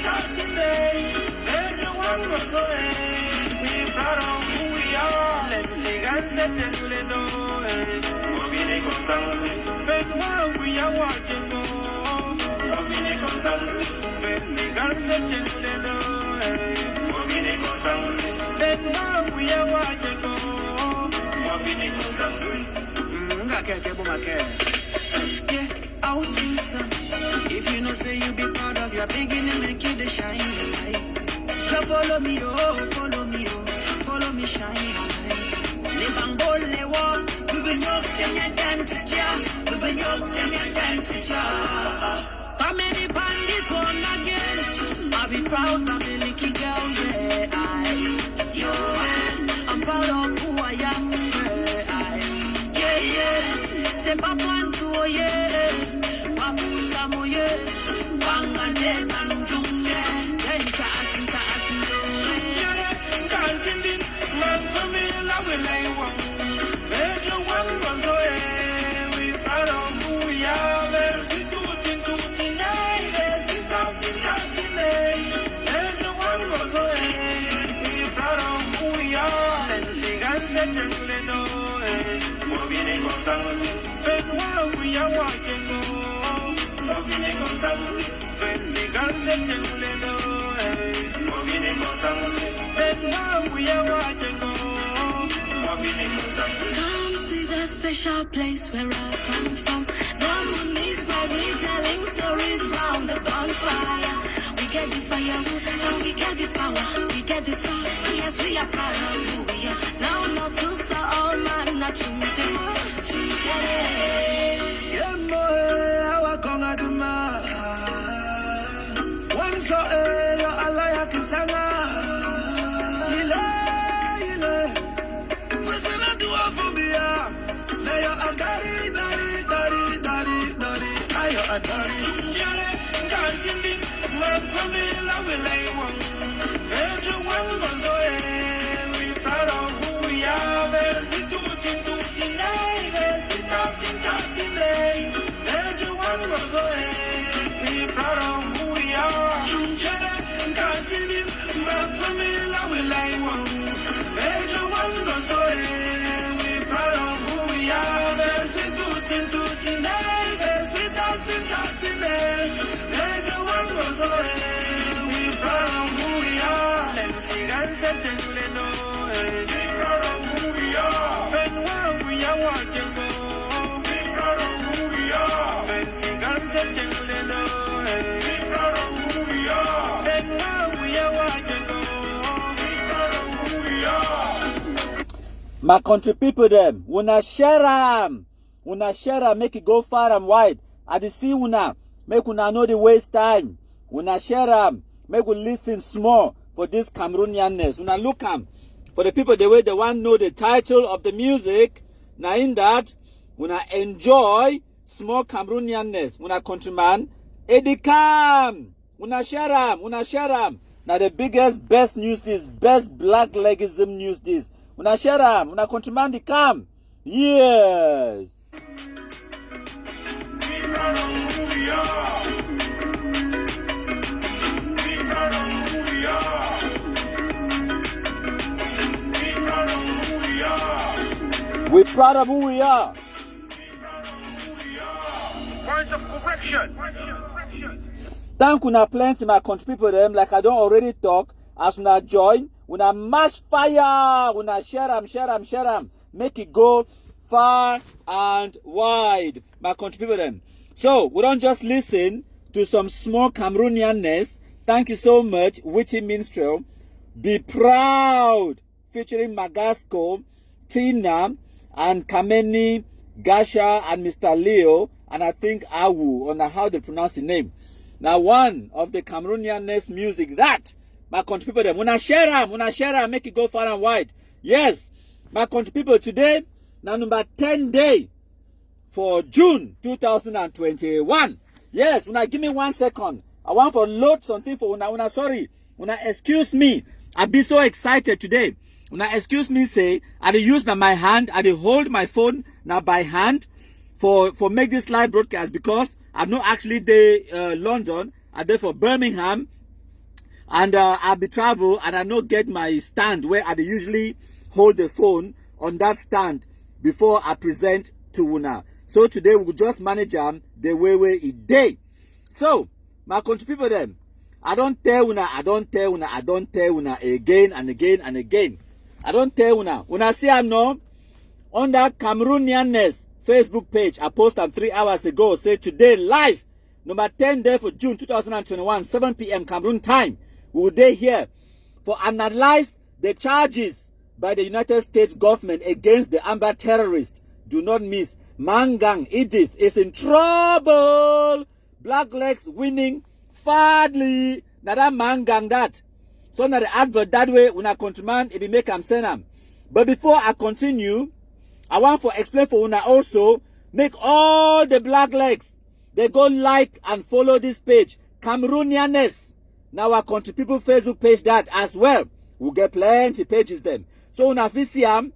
touching day. Everyone goes away. We proud of who we are. Let's sing and set and let go. For Vine Consansi, when we are watching go. For Vine Consansi, when sing and set and let go. For Vine Consansi, when we are watching go. For Vine Consansi. Yeah, I'll sing some. If you know, say you be proud of your beginning, make you the shining light. So follow me, follow me, follow me, shining light. Libangole walk, we will not tell your identity. We will not tell your identity. Come in the this one again. I'll be proud of the licky girl, yeah. I'm proud of who I am, yeah. C'est pas point to yeah. Bafusa moye, bangade banjunge, denka asinta asinto. Can't man for me, love will lay one. Major one was away. We proud of who we are. There's the tooting, there's the thousand day. Major one was away. We proud of who we are. Let's sing and set and let go. For Vine Consansi, when we are watching go. For Vine Consansi, when sing and set and let go. For Vine Consansi, when we are watching go. For Vine Consansi. Come see the special place where I come from. The money's by me telling stories round the bonfire. We get the firewood and we get the power. We get the sauce, yes, we are proud of who we are. Now not to say all man, not chumche. Yeah, boy, I conga to ma. One so yo alaya kisanga. Ile. Fasana tu afobia. Leyo agari, dari. Ayo adari. Yare, kanjindi. Man for me, love will lay one. Everyone goes away. We proud of who we are. There's the tooting day. There's the thousand day. Everyone goes away. We proud of who we are. Chumchere, kanjindi. Man for me, love will lay one. Everyone goes away. We proud of who we are. There's the tooting day. There's the thousand day. Everyone goes away. We proud of who we are. Let's sing and set and let go. We proud of who we are. When we are watching go. We proud of who we are. When sing and set and let go. We proud of who we are. When we are watching go. We proud of who we are. My country people them, una share 'em, make it go far and wide. I dey see una, make una know the waste time. Una share 'em, make we listen small for this Cameroonianness. Una look 'em for the people the way they want know the title of the music. Now in that, una enjoy small Cameroonianness. Una countryman, Edicam. Una share 'em. Now the biggest, best news this, best blacklegism news this. Una share 'em, una countryman the cam. Yes. We proud of who we are. We proud of who we are. We proud of who we are. We proud of who we are. Point of correction. Thank una plenty my country people them like I don't already talk. As una join, una mash fire, una share 'em. Make it go far and wide, my country people them. So we don't just listen to some small Cameroonianness. Thank you so much, Witty Minstrel. Be Proud, featuring Magasco, Tina, and Kameni, Gasha, and Mr. Leo, and I think Awu, on how they pronounce the name. Now one of the Cameroonianness music that my country people them, una share 'em, make it go far and wide. Yes, my country people, today now number 10 day for June 2021. Yes, una give me 1 second. I want to load something for una sorry. Una excuse me. I be so excited today. Una excuse me say I dey use now my hand, I dey hold my phone now by hand for make this live broadcast because I'm not actually there London, I there for Birmingham. And I'll be travel and I not get my stand where I usually hold the phone on that stand before I present to Una. So today we'll just manage the way it day. So, my country people them, I don't tell Una again and again and again. I don't tell Una. Una see I'm no on that Cameroonianness Facebook page. I posted 3 hours ago. Say today live, number 10 day for June 2021, 7 p.m. Cameroon time. We will be here for analyze the charges by the United States government against the Amba terrorists. Do not miss. NGANG, EDITH is in trouble. Blackleg's winning badly. Now that NGANG that. So now the advert that way when I countryman it be make am send am. But before I continue, I want to explain for Una also, make all the Blacklegs they go like and follow this page. Cameroonianness. Now our country people Facebook page that as well. We'll get plenty pages them. So Una Fisiam,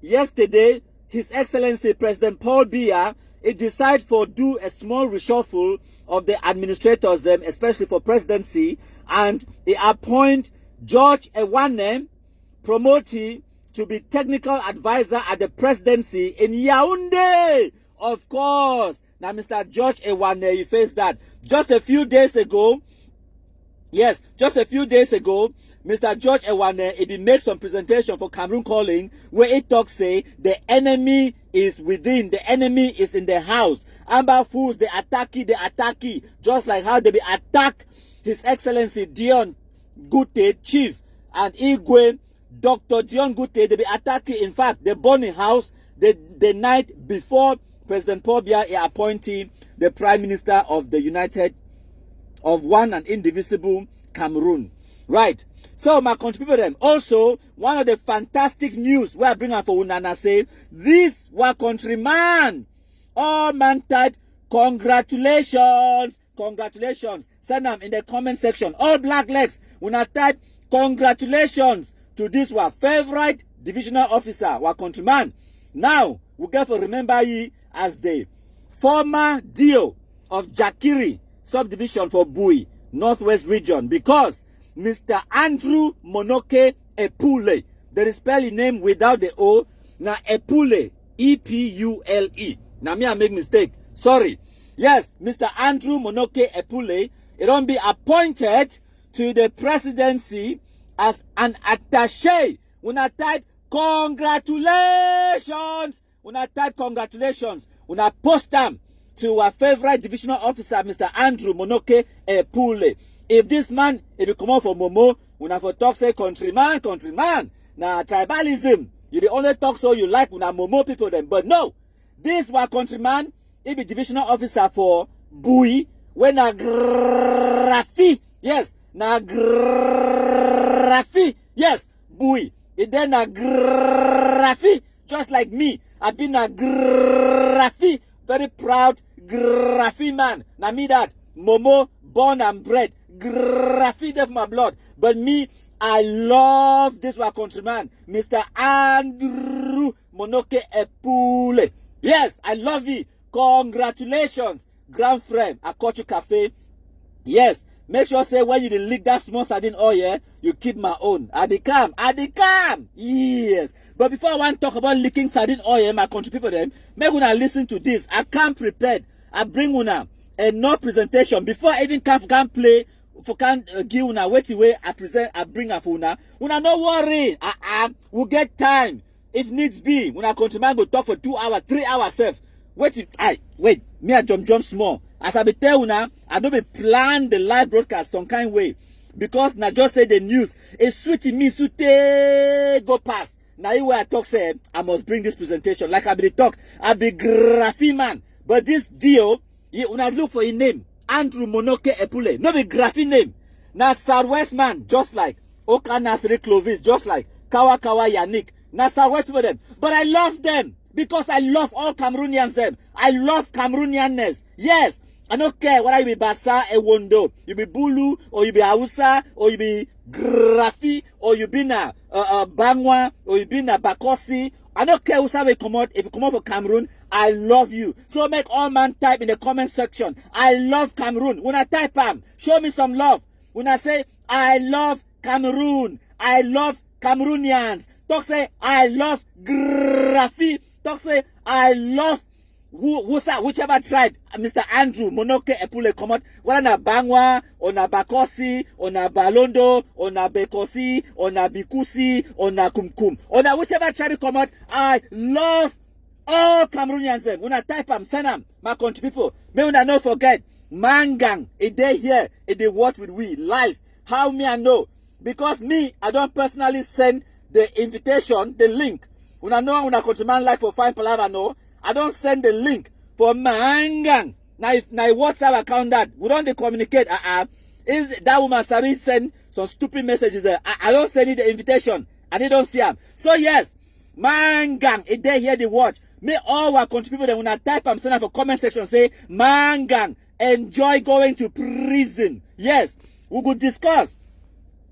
yesterday, His Excellency President Paul Biya, it decided for do a small reshuffle of the administrators them, especially for presidency, and he appoint George Ewane Promoti to be technical advisor at the presidency in Yaoundé. Of course. Now, Mr. George Ewane, you face that. Just a few days ago, Mr. George Ewane, he made some presentation for Cameroon Calling where he talks say the enemy is within, the enemy is in the house. Amba fools, they attack, just like how they be attack His Excellency Dion Gute, Chief, and Igwe, Dr. Dion Gute, they be attacking. In fact, they burn in house the night before President Paul Biya appointed the Prime Minister of the United, of one and indivisible Cameroon. Right. So my country people them. Also, one of the fantastic news where I bring up for Unana say, this was countryman. All man type, congratulations. Congratulations. Send them in the comment section. All Blacklegs, Una type, congratulations to this one favorite divisional officer, our countryman. Now, we get to remember ye as the former DO of Jakiri subdivision for Bui, Northwest region, because Mr. Andrew Monoke Epule, there is spelling name without the O, now Epule, E-P-U-L-E. Now me I make mistake, sorry. Yes, Mr. Andrew Monoke Epule, it don't be appointed to the presidency as an attaché. Una type congratulations. Una type congratulations. Una post them to our favorite divisional officer, Mr. Andrew Monoke Epule. If this man, if you come out from Momo, una for talk say countryman. Now tribalism, you the only talk so you like una Momo people them. But no, this was countryman, he be divisional officer for Bui, when a graphy, yes, na graphy, yes, Bui. It then a graphy, just like me. I've been a graphy, very proud graphy man. Now me that, Momo, born and bred, graphy of my blood. But me, I love this one countryman, Mr. Andrew Monoke Epule. Yes, I love you. Congratulations, grand friend. I caught you cafe. Yes, make sure say when you dey lick that small sardine oil, yeah, you keep my own. I dey calm. Yes. But before I want to talk about licking sardine oil, my country people them, make una listen to this. I can't prepared. I bring una enough presentation before I even can play. For can give una wait way I present. I bring her for una. Una no worry. We'll get time if needs be. When our countryman go talk for 2 hours, 3 hours self. Wait, me a jump small. As I be tell una, I don't be plan the live broadcast some kind way. Because na just say the news. It's sweet in me, sweet go past. Now you where I talk say, I must bring this presentation. Like I be the talk, I be graphy man. But this deal, when I look for his name, Andrew Monoke Epule, no be graphy name. Now Southwest man, just like Oka Nasri Clovis, just like Kawa Yannick. Now Southwest people them. But I love them. Because I love all Cameroonians them. I love Cameroonianness. Yes. I don't care whether you be Bassa or Wondo. You be Bulu, or you be Hausa, or you be Graphi, or you be na Bangwa, or you be na Bakosi. I don't care who say come out. If you come out for Cameroon, I love you. So make all man type in the comment section. I love Cameroon. When I type show me some love. Una say, I love Cameroon. I love Cameroonians. Talk say, I love Graffiti. Talk say, I love whichever tribe, Mr. Andrew, Monoke, Epule, come out, whether na Bangwa, or na Bakosi, or na Balondo, or na Bekosi, or na Bikusi, or na Kumkum, or na whichever tribe come out, I love all Cameroonians. Una type am, send am, my country people. May una not forget, NGANG, a day here, a day watch with we, live. How me I know? Because me, I don't personally send the invitation, the link. Una know una countryman like for fine palava no. I don't send the link for NGANG. Now if WhatsApp account that we don't communicate. Is that woman Sabi send some stupid messages there? I don't send you the invitation and they don't see them. So yes, NGANG, if they hear the watch, may all our country people that when I type I'm sending for comment section say NGANG, enjoy going to prison. Yes, we could discuss.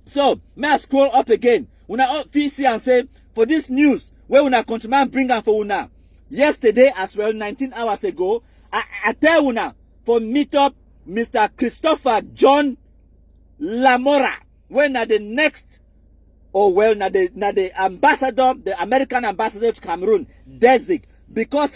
So may I scroll up again? When I see and say for this news where una countryman bring am for una. Yesterday as well, 19 hours ago, I tell una for meet up Mr. Christopher John Lamora when na the next, or well na the ambassador, the American ambassador to Cameroon, Desik, because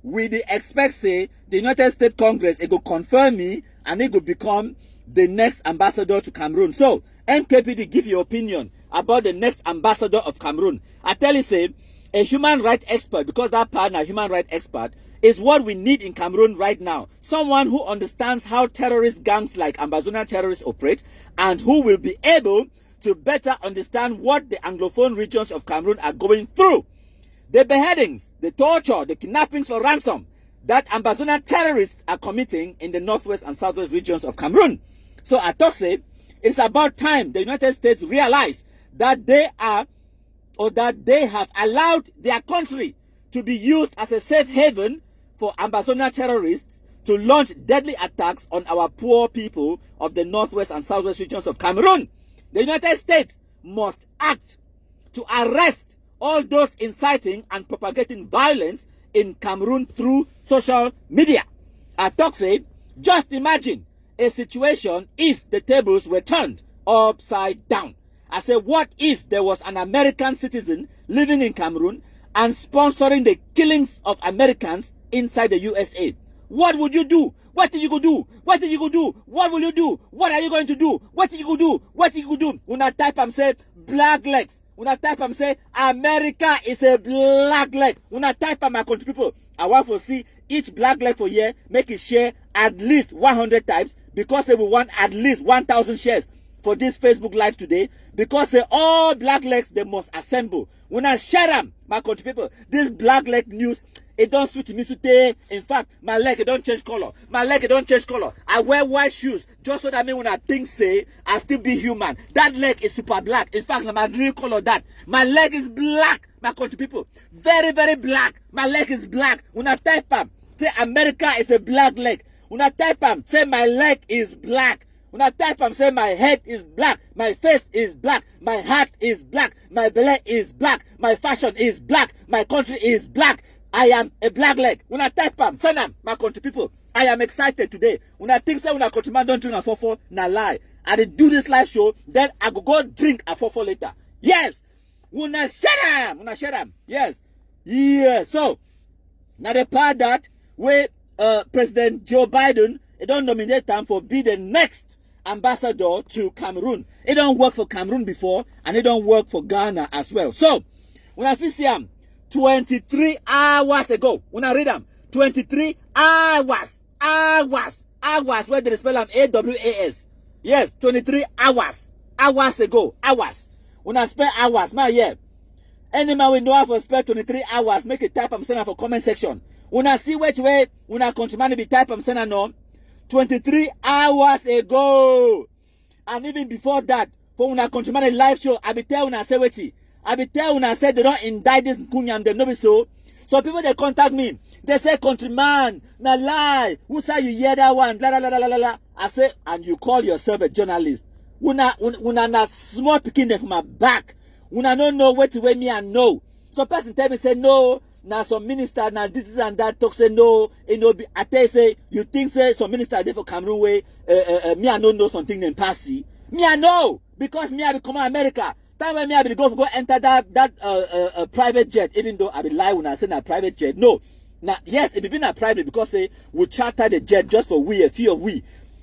we the expect say the United States Congress it go confirm me and it go become the next ambassador to Cameroon. So MKPD give your opinion about the next ambassador of Cameroon. I tell you say a human rights expert, because that partner, human rights expert, is what we need in Cameroon right now. Someone who understands how terrorist gangs like Ambazonia terrorists operate and who will be able to better understand what the Anglophone regions of Cameroon are going through. The beheadings, the torture, the kidnappings for ransom that Ambazonia terrorists are committing in the northwest and southwest regions of Cameroon. So I talk say, it's about time the United States realize that they are or that they have allowed their country to be used as a safe haven for Ambazonia terrorists to launch deadly attacks on our poor people of the northwest and southwest regions of Cameroon. The United States must act to arrest all those inciting and propagating violence in Cameroon through social media. I talk say, just imagine a situation if the tables were turned upside down. I say, what if there was an American citizen living in Cameroon and sponsoring the killings of Americans inside the USA? What would you do? What did you go do? What did you go do? What will you do? What are you going to do? What did you go do? What did you go do? When I type and say Blackleg. When I type and say America is a Blackleg. When I type and my country people, I want to see each Blackleg for year make it share at least 100 times because they will want at least 1,000 shares for this Facebook live today, because they all Blacklegs they must assemble. When I share them, my country people, this Blackleg news, it don't suit me today. In fact, my leg it don't change color. My leg it don't change color. I wear white shoes just so that when I think say I still be human. That leg is super black. In fact, my real color that my leg is black. My country people, very very black. My leg is black. When I type them, say America is a Blackleg. When I type them, say my leg is black. When I type, I'm saying my head is black, my face is black, my heart is black, my belly is black, my fashion is black, my country is black. I am a Blackleg. When I type, I'm send them, my country people. I am excited today. When I think when I countryman don't drink a fofo, na lie. I did do this live show, then I go drink a fofo later. Yes. When I share them, yes. Yeah. So now the part that where President Joe Biden he don't nominate them for be the next ambassador to Cameroon. It don't work for Cameroon before and it don't work for Ghana as well. So when I see him 23 hours ago, when I read them 23 hours where they spell them AWAS. Yes, 23 hours ago. When I spell hours, my yeah. Any man we know how to spell 23 hours, make a type I'm sending for comment section. When I see which way when I countryman be type I'm sending no 23 hours ago. And even before that, for when I countryman a live show, I be tell when I say wait. I be tell when I said they don't indict this Kunyam, them no be so. So people they contact me, they say countryman, na lie. Who say you hear that one? La la la la la la. I say, and you call yourself a journalist. Una not small picking them from my back. Una don't know what to weigh me and know. So person tell me say no, now some minister, now this is and that, talk say no, I tell you, say, you think, say, some minister there for Cameroon way, me I don't know something in Passy. Me I know, because me I be come to America. Time when me I be go enter that private jet, even though I be lie when I say that private jet. No. Now, yes, it be been a private because say, we charter the jet just for a few of we.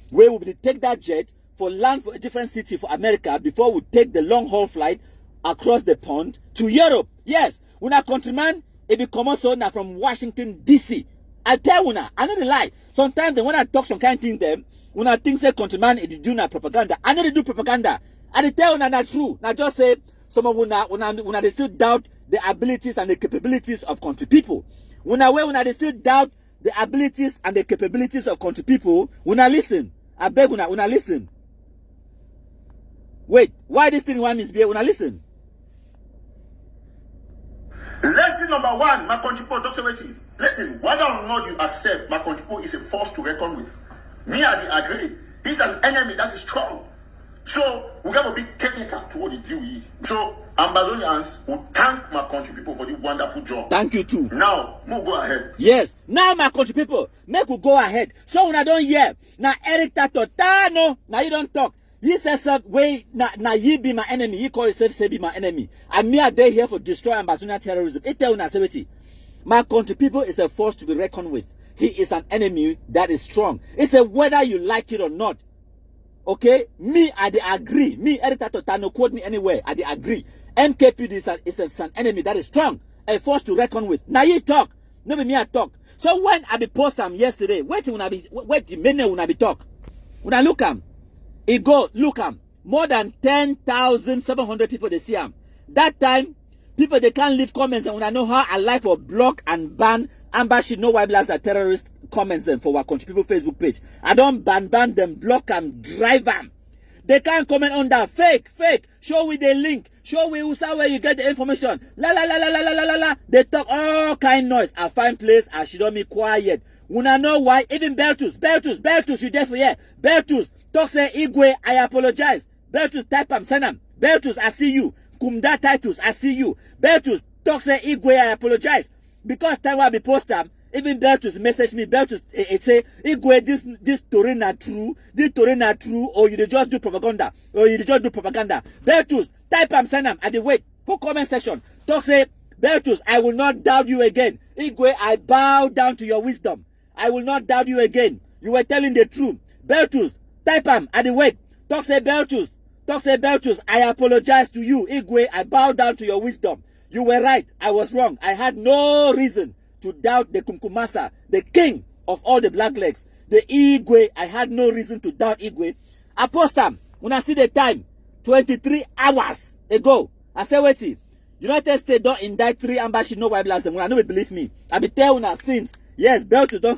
Where we will take that jet for land for a different city for America before we take the long haul flight across the pond to Europe. Yes, when a countryman, it be come also now from Washington, D.C. I tell you now, I know the lie. Sometimes when I talk some kind of thing them, when I think say countryman, it do not propaganda. I know they do propaganda. And they tell you not true. Now just say, some of when they still doubt the abilities and the capabilities of country people. When they still doubt the abilities and the capabilities of country people, when I listen. I beg when I listen. Wait, why this thing want misbehave when I listen? Lesson number one, my country people, Dr. Waiting. Listen, whether or not you accept my country people is a force to reckon with. Me, I agree. He's an enemy that is strong. So, we got to be technical to what he do with. So, Ambazonians will thank my country people for the wonderful job. Thank you too. Now, we'll go ahead. Yes, now my country people, make we go ahead. So when I don't hear, now Eric Tato, no, now you don't talk. He says, wait, now you be my enemy. He call himself, say be my enemy. And me are they here for destroy Ambazonia terrorism. It tell you, my country people is a force to be reckoned with. He is an enemy that is strong. It's a whether you like it or not. Okay, me, I agree. Me, Eric Tato, no quote me anywhere. I agree. MKPD is an enemy that is strong, a force to reckon with. Now you talk, no be me I talk. So when I be post them yesterday, wait the minute when I be talk. When I look am, it go look am. More than 10,700 people they see am. That time, people they can't leave comments, and when I know how I like for block and ban Amba should know why blast the terrorist comments them for our country people Facebook page. I don't ban them, block them, drive them. They can't comment on that. Fake. Show me the link. Show me where you get the information. La. They talk all kind noise. I find place. I should not be quiet. When I know why, even Beltus, you there for here. Beltus, talk say Igwe, I apologize. Beltus, type am, send am. Beltus, I see you. Kumda Titus, I see you. Beltus, talk say Igwe, I apologize. Because time I be post them, even Beltus message me. Beltus, it say, Igwe, this story not true. This story not true. Or you just do propaganda. Beltus, type am, send am. I dey wait for comment section. Talk say, Beltus, I will not doubt you again. Igwe, I bow down to your wisdom. I will not doubt you again. You were telling the truth. Beltus, type am. I dey wait. Talk say, Beltus, I apologize to you. Igwe, I bow down to your wisdom. You were right. I was wrong. I had no reason to doubt the Kumkumasa, the king of all the Blacklegs. The Igwe, I had no reason to doubt Igwe. I post them. When I see the time, 23 hours ago, I say, wait, United States don't indict 3 ambassadors, no why blast them. When I know believe me. I be telling her since. Yes, Beltu don't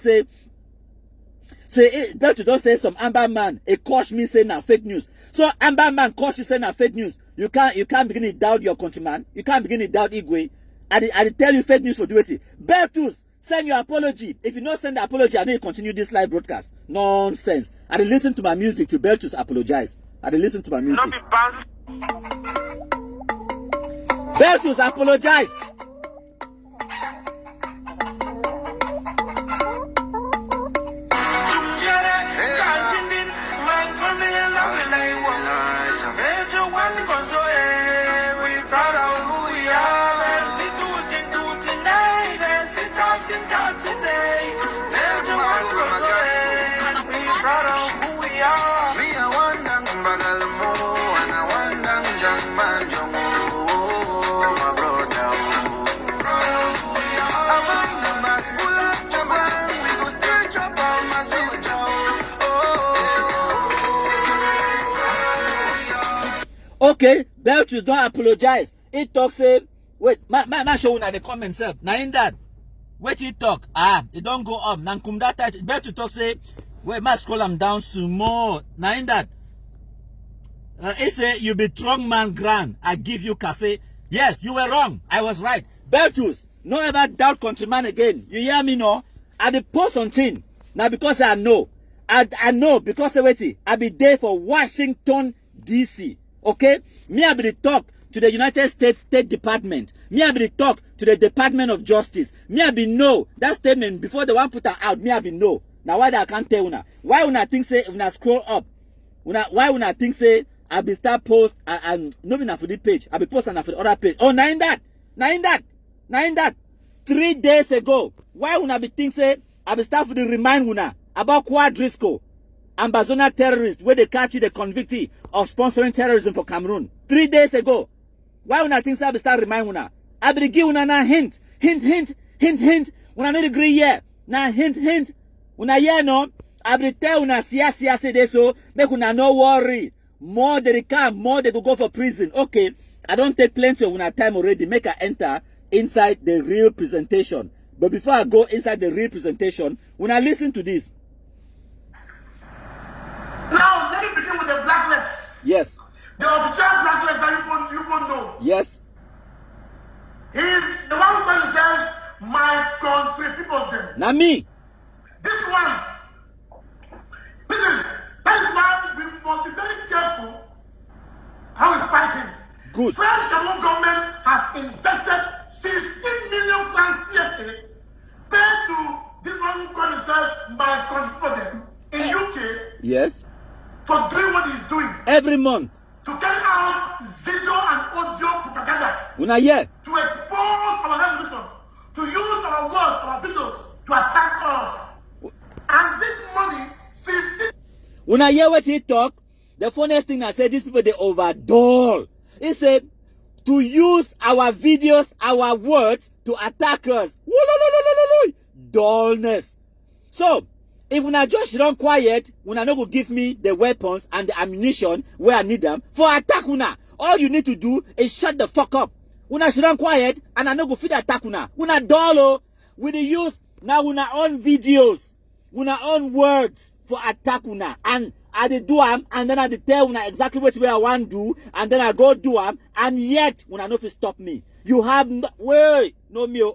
say some Amber man, a coach me saying na fake news. So Amber man coach you saying na fake news. You can't begin to doubt your countryman. You can't begin to doubt Igwe. I tell you fake news for doing it. Beltus, send your apology. If you not send the apology, I know you continue this live broadcast. Nonsense. I listen to my music to Beltus apologize. I listen to my music. Beltus apologize. Okay, Beltus don't apologize. He talk say, wait, my show in the comments up. Now in that, wait he talk. It don't go up. Now come that title. Beltus talk say, wait, my scroll am down some more. Now in that, he say you be strong man grand. I give you cafe. Yes, you were wrong. I was right. Beltus, no ever doubt countryman again. You hear me no? I dey post on thing. Now because I know. I know because wait, I be there for Washington, D.C. Okay? Me I be the talk to the United States State Department. Me I be talk to the Department of Justice. Me I be know that statement before the one put her out. Me I be know. Now why that I can't tell una? Why una think say una scroll up? Why una think say I be start post and no be na for the page. I be post and for the other page. Oh, na in that. 3 days ago. Why una be think say I be start for the remind una about Quadrisco, Ambazonia terrorist, where they catch the convictee of sponsoring terrorism for Cameroon. 3 days ago. Why una think say I be start remind una? I be give una na hint. Una no agree here. Na hint. Una hear no? I be tell una say this so make una no worry. More they come, more they go for prison. Okay, I don't take plenty of una time already. Make I enter inside the real presentation. But before I go inside the real presentation, when I listen to this. Now, let me begin with the Blacklegs. Yes. The official Blacklegs that you won't know. Yes. He's the one who calls himself my country, people of them. Not me. This one. Listen, that is why we must be very careful how we fight him. Good. French Cameroon government has invested 16 million francs CFA paid to this one who calls himself my country for them in UK. Yes. For doing what he's doing. Every month. To carry out video and audio propaganda. Una hear? To expose our revolution. To use our words, our videos to attack us. And this money, 15. Una hear what he talk? The funniest thing I said, these people they overdole. He said to use our videos, our words to attack us. Dullness. So if una just run quiet, una no go give me the weapons and the ammunition where I need them for attack una. All you need to do is shut the fuck up. Una should run quiet and I no go feed attack una. Una dull. We the use now una own videos, una own words for attack una. And I dey do am and then I dey tell una exactly what way I want do and then I go do am and yet una no fit stop me. You have no wait, no me.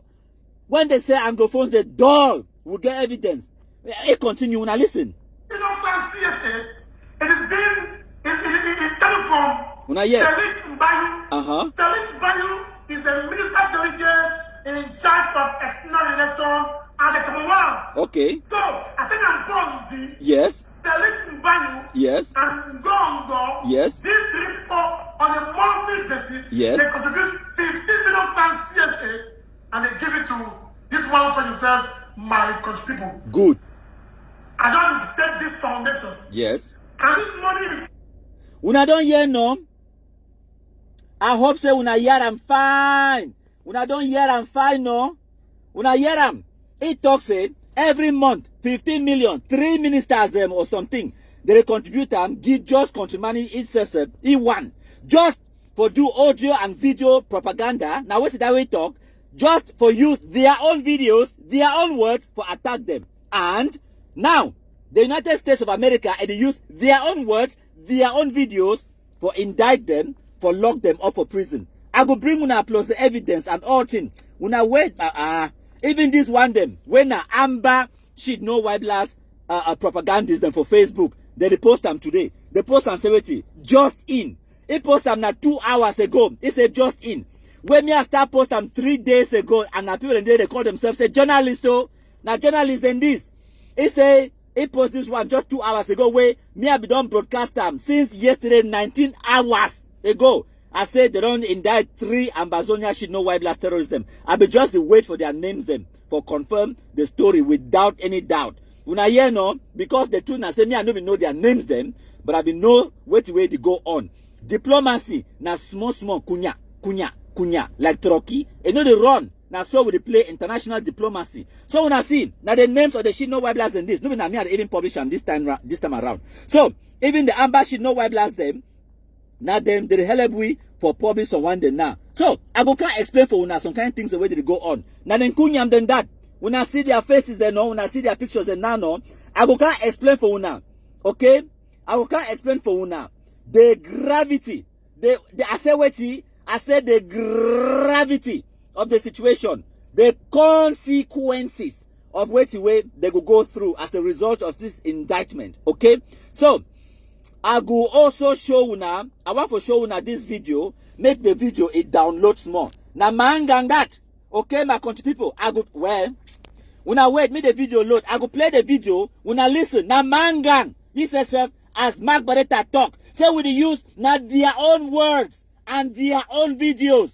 When they say anglophones they dull, we get evidence. It continue now. Listen. You know, it's coming from Felix Mbayu. Felix Mbayu is the minister delegate in charge of external relations and the Commonwealth. Okay. So I think I'm going to yes. Felix Mbayu. Yes. And Ngongo. Yes. These three people on a monthly basis. Yes. They contribute 15 million francs CFA and they give it to this one for himself, my country people. Good. I don't set this foundation. Yes. And this money is. Una don't hear no. I hope say una hear am fine. Una don't hear am fine no. Una hear am. It talks say every month 15 million, 3 ministers them or something. They contribute and give just country money itself E1. Just for do audio and video propaganda. Now what did that way talk? Just for use their own videos, their own words for attack them. And now, the United States of America, and they use their own words, their own videos for indict them, for lock them up for prison. I go bring una plus the evidence and all things. Una wait, even this one them, when amba shit no white blast propagandist them for Facebook, they post them today. They post them 70, just in. They post them now 2 hours ago. They say just in. When me I start post them 3 days ago, and now people in there they call themselves a journalist. Oh, now journalists in this. He say he post this one just 2 hours ago where me I be done broadcast them since yesterday 19 hours ago. I said they don't indict 3 Ambazonia shit no white blast terrorists them. I be just wait for their names them for confirm the story without any doubt. When I hear no, because the truth I say me I don't even know their names them, but I be know where they go on. Diplomacy na small kunya like Turkey. And know they run. Now so we play international diplomacy. So when I see now the names of the shit no white blast and this, no me I even publish them this time around. So even the amber shit no white blast them, now them they help we for publish on one day now. So I go can't explain for una some kind of things the way they go on. Now then kunyam than that. When I see their faces they know, when I see their pictures they now know, I go can't explain for una. Okay? I go can't explain for una the gravity. I said the gravity of the situation, the consequences of what way they will go through as a result of this indictment. Okay, so I will also show una. I want to show una this video. Make the video it downloads more. Na mangang that. Okay, my country people. I go, well, when I wait, make the video load. I go play the video. When I listen, na mangang. This is as Mark Bareta talk. Say we use na their own words and their own videos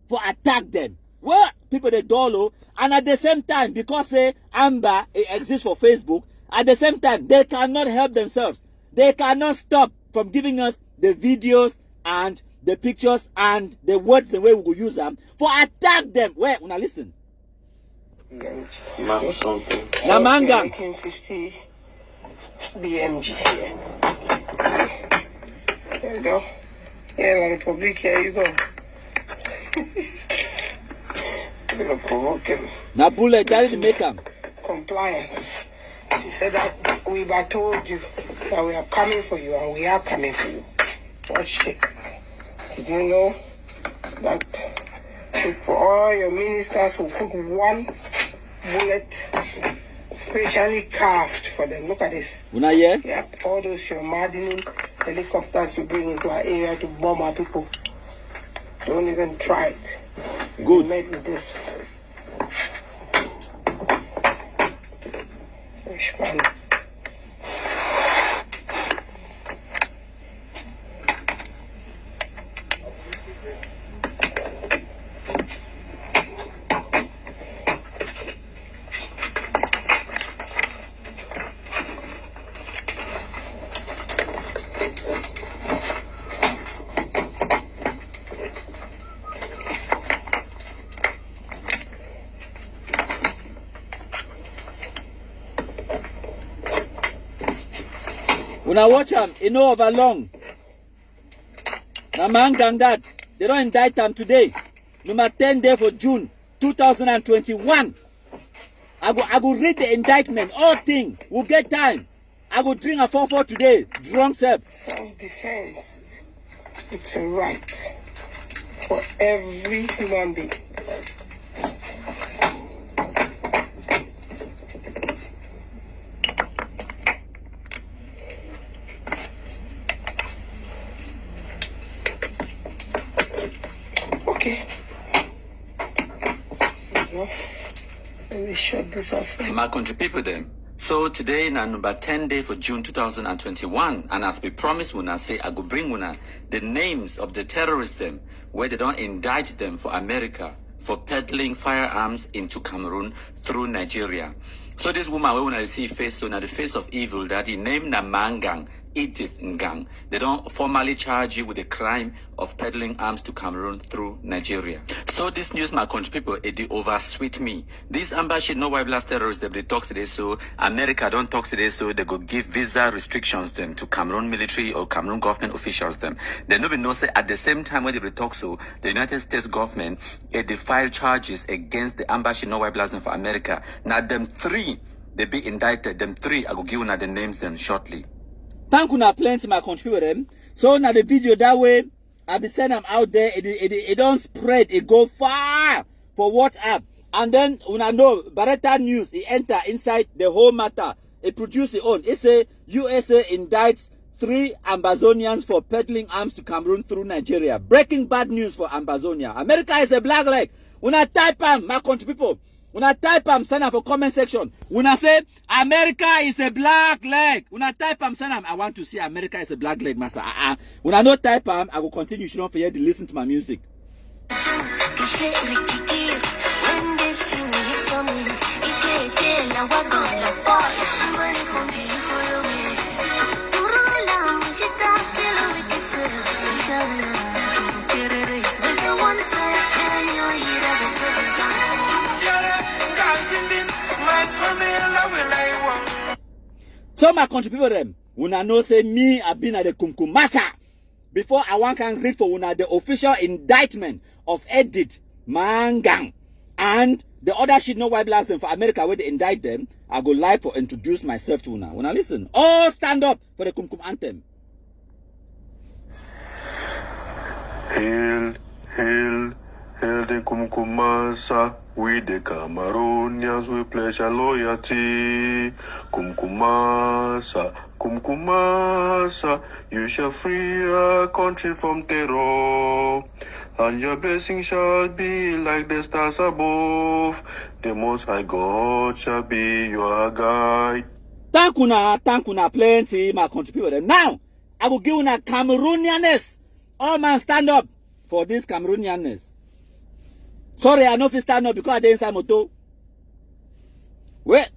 for attack them. Well, people they dolo, and at the same time, because say amba exists for Facebook, at the same time they cannot help themselves. They cannot stop from giving us the videos and the pictures and the words the way we will use them for attack them. Where now listen. Namanga. Making 50 BMG here. There you go. Yeah, La Republic, here you go. You're gonna provoke him. Now bullet, that didn't make him. Compliance. He said that we have told you that we are coming for you and we are coming for you. Watch it. Did you know that for all your ministers who put one bullet specially carved for them? Look at this. Una here? Yeah, all those your maddening helicopters you bring into our area to bomb our people. Don't even try it. Good. Made with this. Fish man. When I watch them, you know over long. Now man gang that. They don't indict them today. Number 10 day for June 2021. I go read the indictment. All thing. We'll get time. I go drink a 4-4 today. Drunk self. Self-defense. It's a right for every human being. Okay. Let me shut this off. My country people them. So today na number 10 day for June 2021, and as we promised una say I go bring una the names of the terrorists them where they don't indict them for America for peddling firearms into Cameroon through Nigeria. So this woman we wanna see face so now the face of evil that he named Namangang. EDITH NGANG. They don't formally charge you with the crime of peddling arms to Cameroon through Nigeria. So this news, my country people, it oversweet me. This embassy, no white blast terrorists, they talk today, so America don't talk today, so they go give visa restrictions them to Cameroon military or Cameroon government officials them. They no be know say at the same time when they talk so, the United States government, they file charges against the embassy, no white blast for America. Now them three, they be indicted. Them three, I go give you the names them shortly. Thank you plenty my country with them. So now the video that way, I be sending them out there. It don't spread. It go far for WhatsApp. And then when I know Bareta News, it enter inside the whole matter. It produce its own. It say USA indicts 3 Ambazonians for peddling arms to Cameroon through Nigeria. Breaking bad news for Ambazonia. America is a Blackleg. When I type them, my country people. When I type them, send them for comment section. When I say America is a Blackleg. When I type them, send them. I want to see America is a Blackleg, master. When I not type them, I will continue. You should not forget to listen to my music. So my country people them, una know say me I been at the Kumkumasa. Before I want can read for una the official indictment of EDITH, Mangang, and the other shit no white blast them for America where they indict them. I go like for introduce myself to una. Una listen. All stand up for the Kumkum anthem. Hail, hail, hail the Kumkumasa. We the Cameroonians, we pledge our loyalty. Kumkumasa, Kumkumasa, you shall free our country from terror. And your blessing shall be like the stars above. The Most High God shall be your guide. Thank you plenty, my country people. Now, I will give you a Cameroonianness. All man stand up for this Cameroonianness. Sorry, I know if you stand up because I didn't say moto. Wait.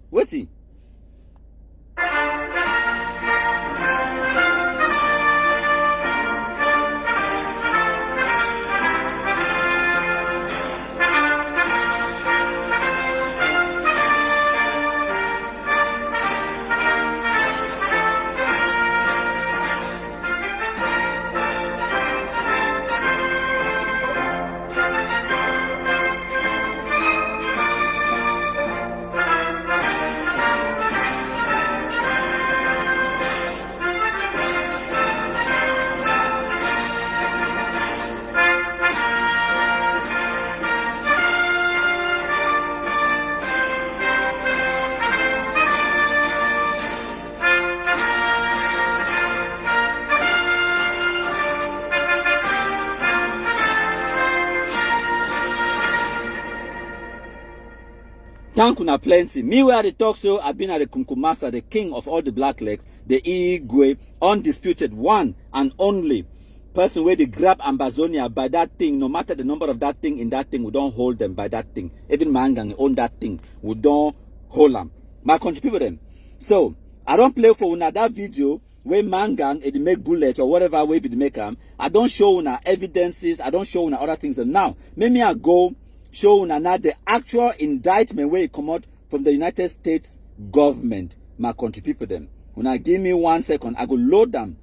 Thank you plenty. Me where the talk show, I've been at the Kumkumasa, the king of all the Blacklegs, the Igwe, undisputed one and only person where they grab Ambazonia by that thing, no matter the number of that thing in that thing, we don't hold them by that thing. Even Mangang own that thing, we don't hold them. My country people them. So, I don't play for una that video where Mangang it make bullets or whatever way they make them. I don't show una evidences, I don't show una other things. And now, maybe I go show now the actual indictment where it come out from the United States government. My country people them. Una give me 1 second, I go load them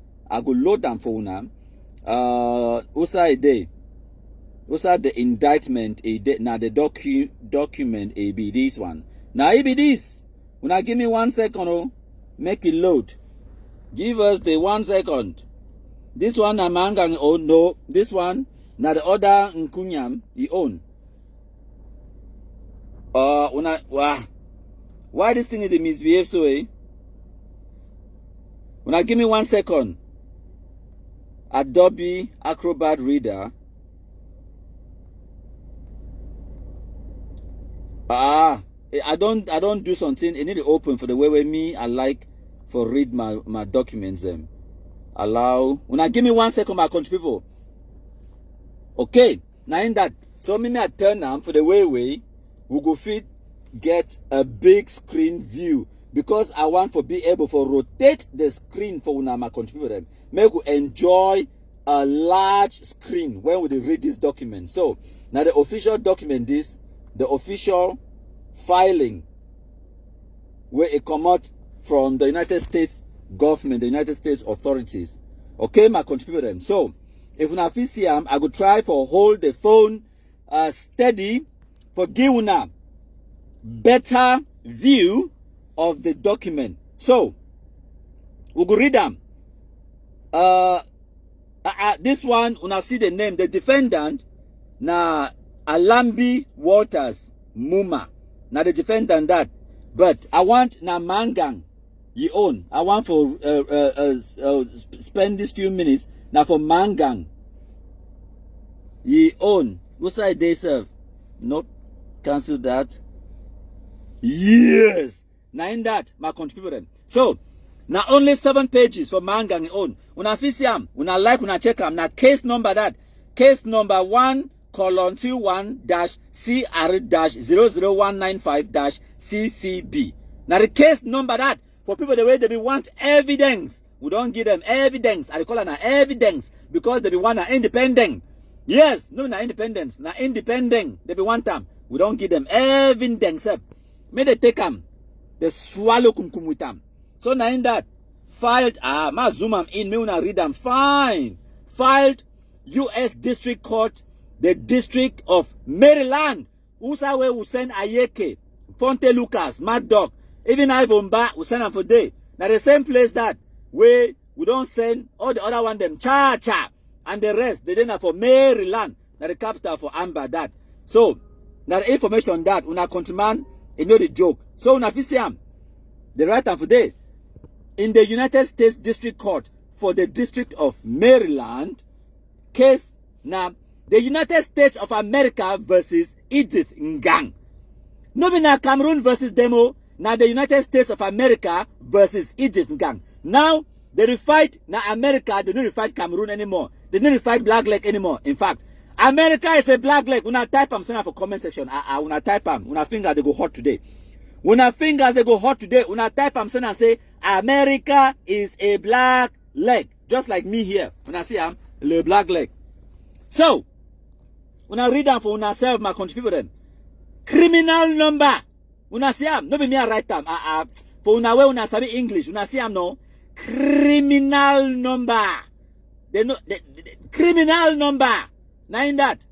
for una. Usa the indictment now the document be this one. Now it be this. Una give me 1 second, oh, make it load. Give us the 1 second. This one na Mangang own, no. This one now the other Nkunyam he own. Why this thing is misbehave so, eh? When I give me 1 second, Adobe Acrobat Reader. I don't do something. It need to open for the way me I like for read my documents. Allow. When I give me 1 second, my country people. Okay, now in that, so me I turn them for the way we go fit get a big screen view because I want to be able to rotate the screen for my country people. Make we enjoy a large screen when we read this document. So now the official document is the official filing where it come out from the United States government, the United States authorities. Okay, my country people. So if una fit see I go try for hold the phone steady for give una better view of the document. So we go read them. This one una see the name, the defendant na ALAMBI Walters MUMA. Now the defendant that, but I want na Mangang ye own. I want for spend this few minutes now for Mangang ye own. What side they serve? Nope. Cancel that. Yes. Now in that, my country people. So, now only 7 pages for Mangang own. Una fisiam, una like, una check am. Now case number that. Case number 1:21-CR-00195-CCB. Now the case number that for people the way they be want evidence. We don't give them evidence. I call it evidence because they be want independent. Yes, no, na independence. Na independent. They be want them. We don't give them evidence. May they take them. They swallow kumkum with them. So now in that, filed, ma zoom am in, me una read them. Fine. Filed U.S. District Court, the District of Maryland. Usawe Hussein Ayeke, Fonte Lucas, Mad Dog, even Ivomba, we send them for day. Now the same place that we don't send all the other one them cha and the rest they didn't have for Maryland. Now the capital for Amba that. So Now the information that una countryman, you know the joke. So una fi see am. The right time for day. In the United States District Court for the District of Maryland, case now the United States of America versus EDITH NGANG. No be na Cameroon versus demo. Now the United States of America versus EDITH NGANG. Now they fight na America. They don't fight Cameroon anymore. They don't fight Blackleg anymore. In fact, America is a Blackleg. Una type am for comment section. Una type am. Una finger they go hot today. Una fingers they go hot today. Una type am and say America is a black leg. Just like me here. Una see am le black leg. So una read am for una self my country people then. Criminal number. Una see am. No be me a write am. For una way una sabi English. Una see am no. Criminal number. They know the criminal number. Now in that.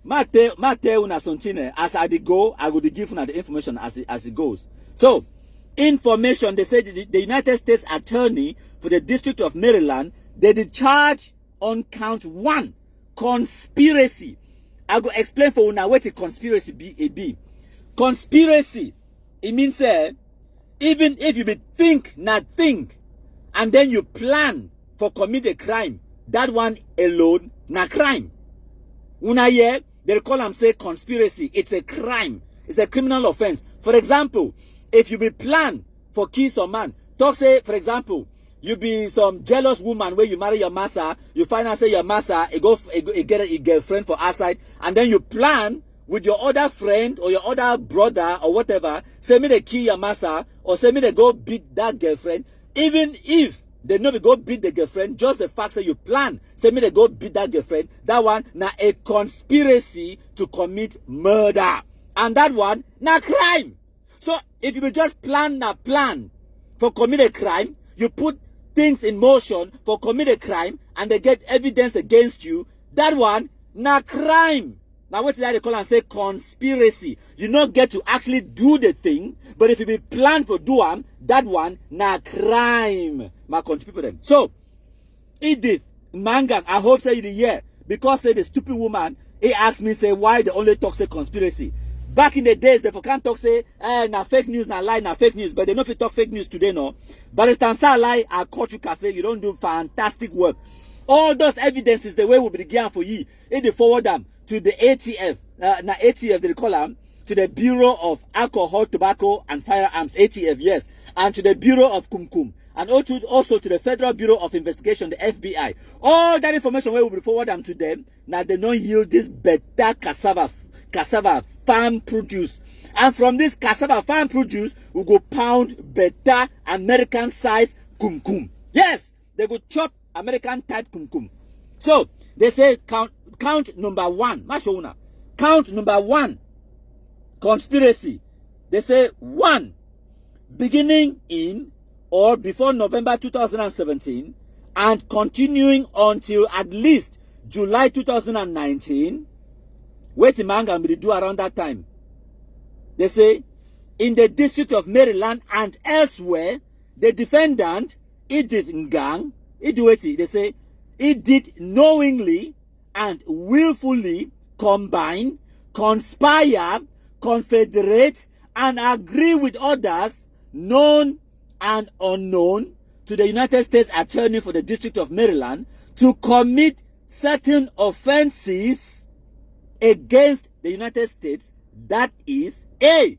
Mate una something as I go, I will give una the information as it goes. So, information, they say the United States Attorney for the District of Maryland, they did charge on count 1, conspiracy. I go explain for una what a conspiracy be. Conspiracy, it means even if you be think, and then you plan for commit a crime, that one alone, na crime. Una here, they call them say conspiracy. It's a crime. It's a criminal offense. For example, if you be plan for kill some man, talk say, for example, you be some jealous woman where you marry your master, you find out say your master, get a girlfriend for outside, and then you plan with your other friend or your other brother or whatever, say me they kill your master, or say me they go beat that girlfriend, even if they know we go beat the girlfriend, just the fact that you plan, say me they go beat that girlfriend, that one na a conspiracy to commit murder. And that one na crime. So if you just plan for commit a crime, you put things in motion for commit a crime and they get evidence against you, that one na crime. Now what did I call and say conspiracy? You not get to actually do the thing, but if you be planned for do one, that one na crime. My country people them. So EDITH NGANG, I hope say the year because say the stupid woman, he asked me say why they only talk say conspiracy. Back in the days, they can't talk say na fake news, na lie, na fake news, but they know if you talk fake news today, no. But it's lie, I caught you cafe, you don't do fantastic work. All those evidences the way will be given for you. If they forward them to the ATF, ATF they call them, to the Bureau of Alcohol, Tobacco and Firearms, ATF, yes, and to the Bureau of Kumkum, and also to the Federal Bureau of Investigation, the FBI. All that information will be forwarded them to them. Now they don't yield this better cassava farm produce, and from this cassava farm produce we go pound better American size kumkum. Yes, they go chop American type kumkum. So they say count number 1. Mashona. Count number 1. Conspiracy. They say 1. Beginning in or before November 2017 and continuing until at least July 2019. What Manga will do around that time? They say in the District of Maryland and elsewhere, the defendant EDITH NGANG, they say it did knowingly and willfully combine, conspire, confederate, and agree with others, known and unknown, to the United States Attorney for the District of Maryland to commit certain offenses against the United States. That is A.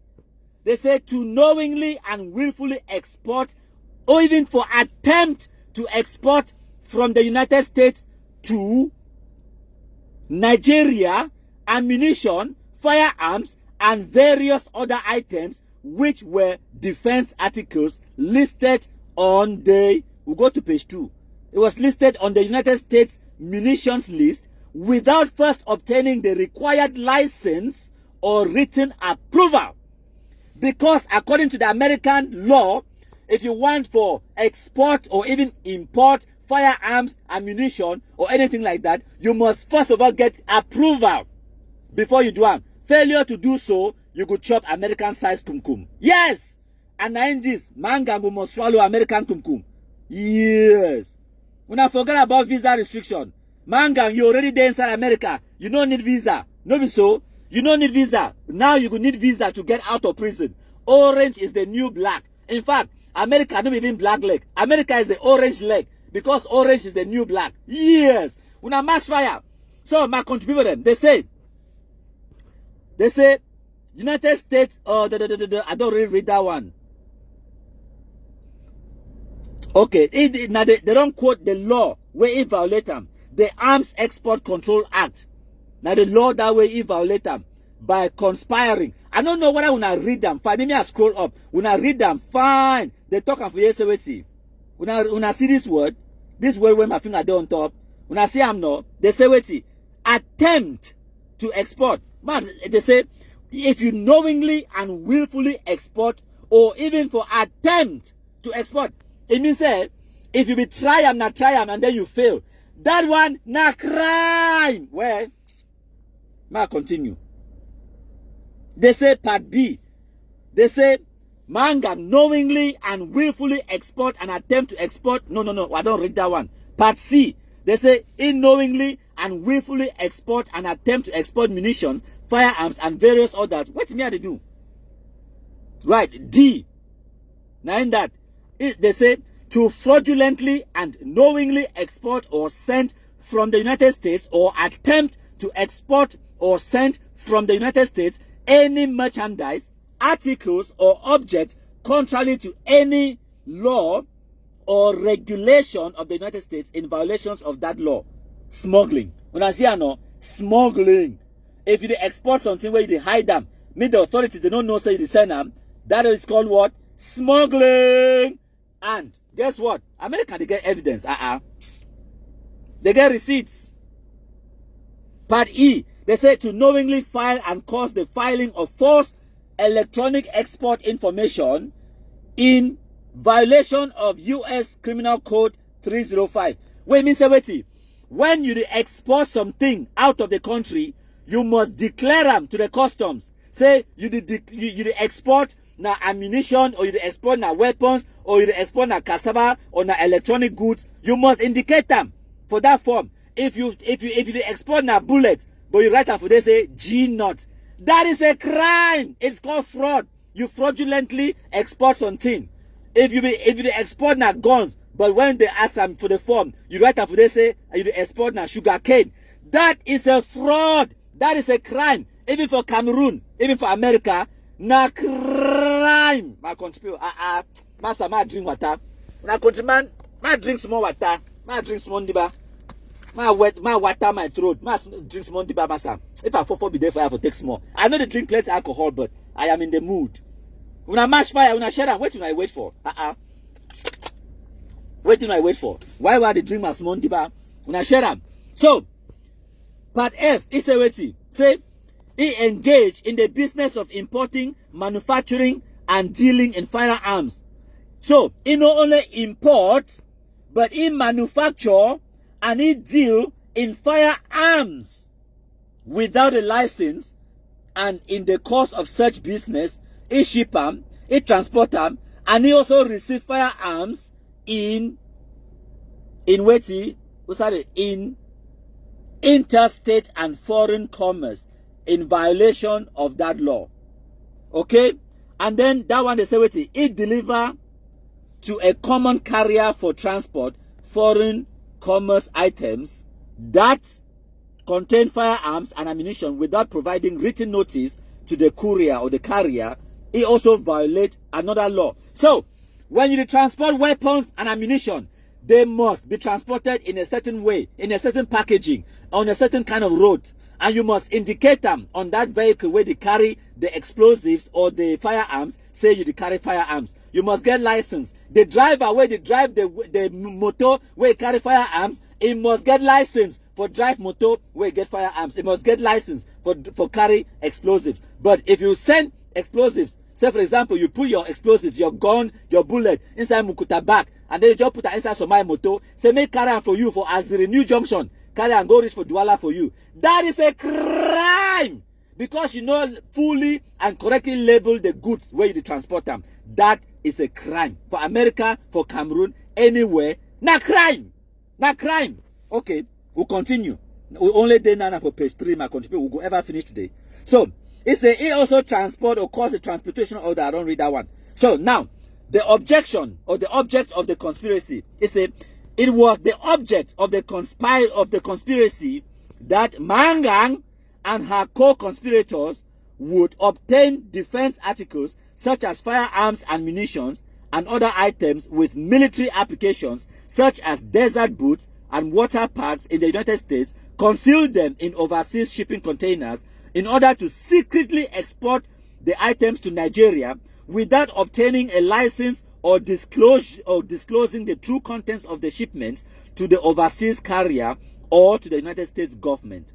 They say to knowingly and willfully export or even for attempt to export from the United States to Nigeria ammunition, firearms, and various other items which were defense articles listed on the, we'll go to page 2. It was listed on the United States munitions list without first obtaining the required license or written approval. Because according to the American law, if you want for export or even import firearms, ammunition, or anything like that, you must first of all get approval before you do it. Failure to do so, you could chop American size kumkum. Yes! And in this, Mangango must swallow American kumkum. Yes. When I forget about visa restriction, Mangang, you already there inside America. You don't need visa. No be so. You don't need visa. Now you need visa to get out of prison. Orange is the new black. In fact, America don't even black leg. America is the orange leg because orange is the new black. Yes. When I mass fire. So my contributor, they say United States. I don't really read that one. Okay, now they don't quote the law where it violate them. The Arms Export Control Act. Now the law that way it violate them by conspiring. I don't know whether when I read them fine. Maybe I scroll up. When I read them fine, they talk for yesterday. When I see this word when my finger down on top. When I say I'm not, they say wait, attempt to export. Man, they say if you knowingly and willfully export, or even for attempt to export, it means say if you be try and then you fail, that one na crime. Well, may I continue? They say part B. They say manga knowingly and willfully export and attempt to export. No, I don't read that one. Part C. They say unknowingly and willfully export and attempt to export munitions, firearms, and various others. What me they do? Right. D. Now in that, they say to fraudulently and knowingly export or send from the United States or attempt to export or send from the United States any merchandise, articles, or object contrary to any law or regulation of the United States in violations of that law. Smuggling. When I say no, smuggling. If you export something where you hide them, mean the authorities they don't know say you send them, that is called what? Smuggling. And guess what? America they get evidence. They get receipts. Part E. They say to knowingly file and cause the filing of false electronic export information in violation of U.S. Criminal Code 305. Wait, means wait. When you export something out of the country, you must declare them to the customs. Say you export na ammunition, or you export na weapons, or you export na cassava or na electronic goods. You must indicate them for that form. If you export na bullets, but you write and for they say G0, that is a crime. It's called fraud. You fraudulently export something. If you export na guns, but when they ask them for the form, you write and for they say you export na sugar cane. That is a fraud. That is a crime. Even for Cameroon, even for America, na crime. My country, master, ma drink water. Na countryman, ma drink small water. Ma drink small diba. Ma water my throat. Ma drink small diba, master. If I for be there for I have to take small. I know they drink plenty alcohol, but I am in the mood. When I match fire, when I share them, what do I wait for? What do I wait for? Why would they drink my small diba? When I share them. So, part F is a waiting. Say, he engaged in the business of importing, manufacturing, and dealing in firearms. So, he not only import, but he manufacture and he deal in firearms without a license, and in the course of such business, he ship them, he transport them, and he also receive firearms in interstate and foreign commerce in violation of that law. Okay? And then that one they say it deliver to a common carrier for transport foreign commerce items that contain firearms and ammunition without providing written notice to the courier or the carrier. It also violates another law. So when you transport weapons and ammunition, they must be transported in a certain way, in a certain packaging, on a certain kind of road. And you must indicate them on that vehicle where they carry the explosives or the firearms, say you carry firearms. You must get license. The driver where they drive the motor where they carry firearms, he must get license for drive motor where he get firearms. He must get license for carry explosives. But if you send explosives, say for example, you put your explosives, your gun, your bullet inside Mukuta bag, and then you just put it inside some motor, say make carry them for you for Aziri New Junction, carry and go reach for Douala for you. That is a crime because you know fully and correctly label the goods where you transport them. That is a crime for America, for Cameroon, anywhere. Not crime, not crime. Okay, we'll continue. We only day now for page 3. My contribution will go ever finish today. So, it also transport or cause the transportation order. I don't read that one. So now, the objection or the object of the conspiracy is it was the object of the conspiracy that NGANG and her co-conspirators would obtain defense articles such as firearms and munitions and other items with military applications such as desert boots and water parks in the United States, conceal them in overseas shipping containers in order to secretly export the items to Nigeria without obtaining a license or disclosing the true contents of the shipments to the overseas carrier or to the United States government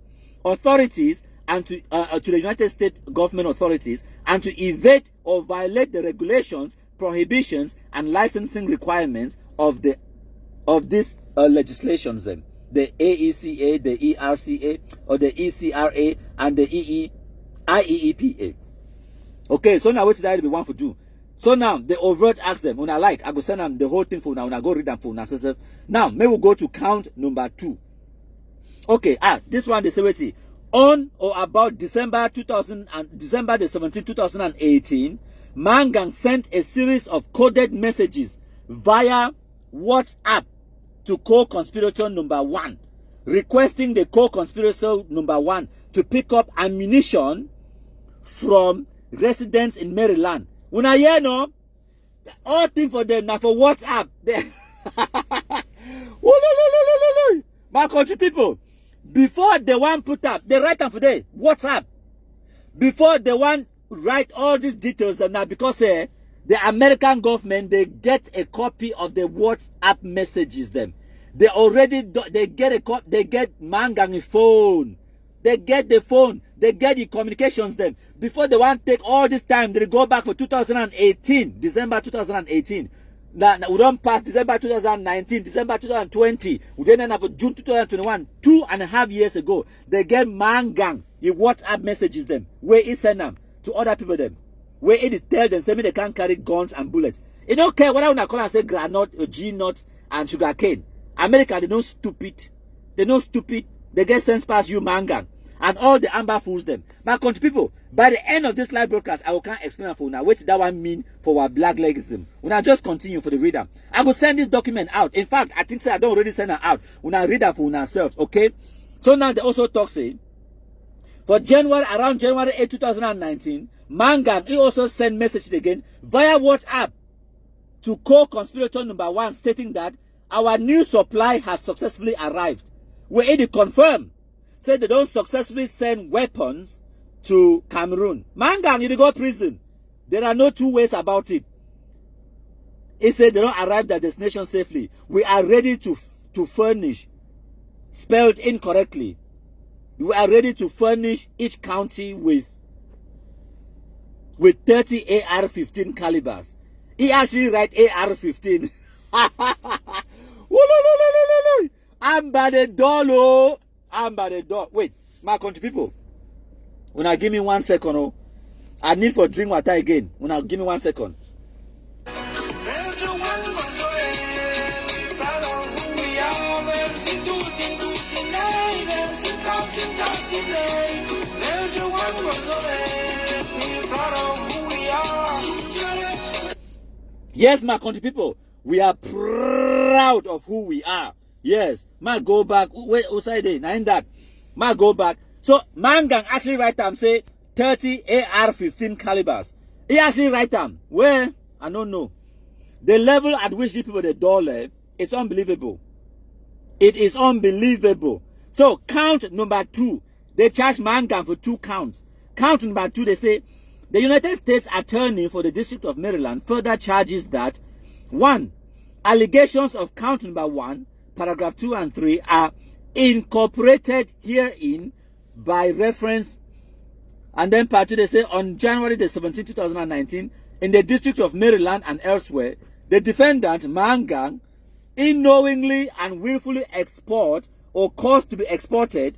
authorities and to the United States government authorities, and to evade or violate the regulations, prohibitions, and licensing requirements of these legislations, then the AECA, the ERCA, or the ECRA, and the IEEPA. Okay, so now what did I be one for do? So now the overt acts them. When I like, I go send them the whole thing for now. When I go read them for now. Now, may we go to count number 2. Okay, this one they say wait. On or about December the 17th, 2018, NGANG sent a series of coded messages via WhatsApp to co-conspirator number 1, requesting the co-conspirator number 1 to pick up ammunition from residents in Maryland. When I hear no, all thing for them now for WhatsApp. My country people, before the one put up, they write them for day, WhatsApp. Before the one write all these details now, because the American government, they get a copy of the WhatsApp messages them. They already they get a copy, they get NGANG phone. They get the phone, they get the communications them. Before they want to take all this time, they go back for 2018, December 2018. Now we don't pass December 2019, December 2020. We then have June 2021, 2.5 years ago. They get NGANG, the WhatsApp messages them. Where it send them to other people them. Where it tell them, say me they can't carry guns and bullets. You don't care whether I call and say granite, G-nut, and sugar cane. America, they know stupid. They know stupid. They get sense past you, NGANG. And all the amber fools them. My country people, by the end of this live broadcast, I will can't explain for now. What did that one mean for our blacklegism? When I just continue for the reader, I will send this document out. In fact, I think say I don't already send it out. When I read that for ourselves, okay? So now they also talk say, for around January 8, 2019, NGANG, he also sent message again via WhatsApp to co-conspirator number 1, stating that our new supply has successfully arrived. Where it confirmed, said they don't successfully send weapons to Cameroon. NGANG, you go prison. There are no two ways about it. It said they don't arrive at destination safely. We are ready to furnish, spelled incorrectly. We are ready to furnish each county with 30 AR-15 calibers. He actually write AR-15. Amba the door. Amba the door. Wait, my country people. When I give me 1 second, oh, I need for drink water again. When I give me 1 second. Yes, my country people, we are proud of who we are. Yes, ma go back. Wait, outside there, now in that, ma go back. So NGANG actually write them say 30 AR-15 calibers. He actually write them where I don't know. The level at which these people they dollar, it's unbelievable. It is unbelievable. So count number 2, they charge NGANG for 2 counts. Count number 2, they say the United States Attorney for the District of Maryland further charges that 1. Allegations of count number 1, paragraph 2 and 3 are incorporated herein by reference. And then part 2, they say on January the 17th, 2019, in the District of Maryland and elsewhere, the defendant, NGANG, unknowingly and willfully export or cause to be exported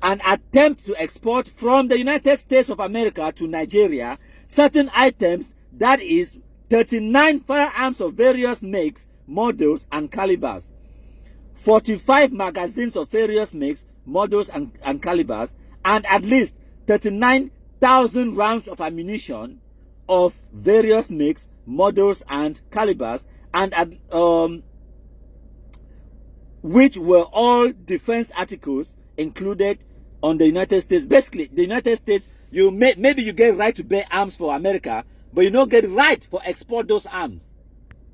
and attempt to export from the United States of America to Nigeria certain items, that is 39 firearms of various makes, models, and calibers, 45 magazines of various makes, models, and calibers, and at least 39 1,000 rounds of ammunition of various makes, models, and calibers, and which were all defense articles included on the United States. Basically, the United States, maybe you get right to bear arms for America, but you don't get right for export those arms.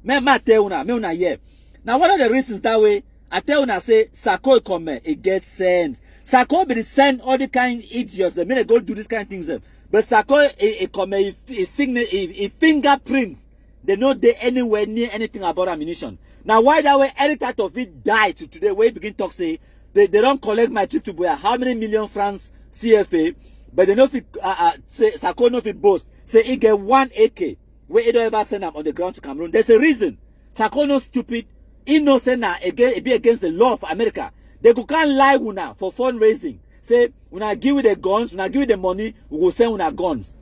Now, one of the reasons that way, I tell you, say, Sako come, it gets sent. Sako be send all the kind of idiots, they may go do this kind of things. But Sako, it come, it fingerprints. They know they anywhere near anything about ammunition. Now, why that way, any type of it died to today, where you begin to talk, say, they don't collect my trip to Boya, how many million francs CFA, but they know if say, Sako know if it boast, say, it get 1 AK, where it don't ever send them on the ground to Cameroon. There's a reason. Sako no stupid, he no send again, it be against the law of America. They can't lie una for fundraising. Say, when I give you the guns, when I give you the money, we will send una guns.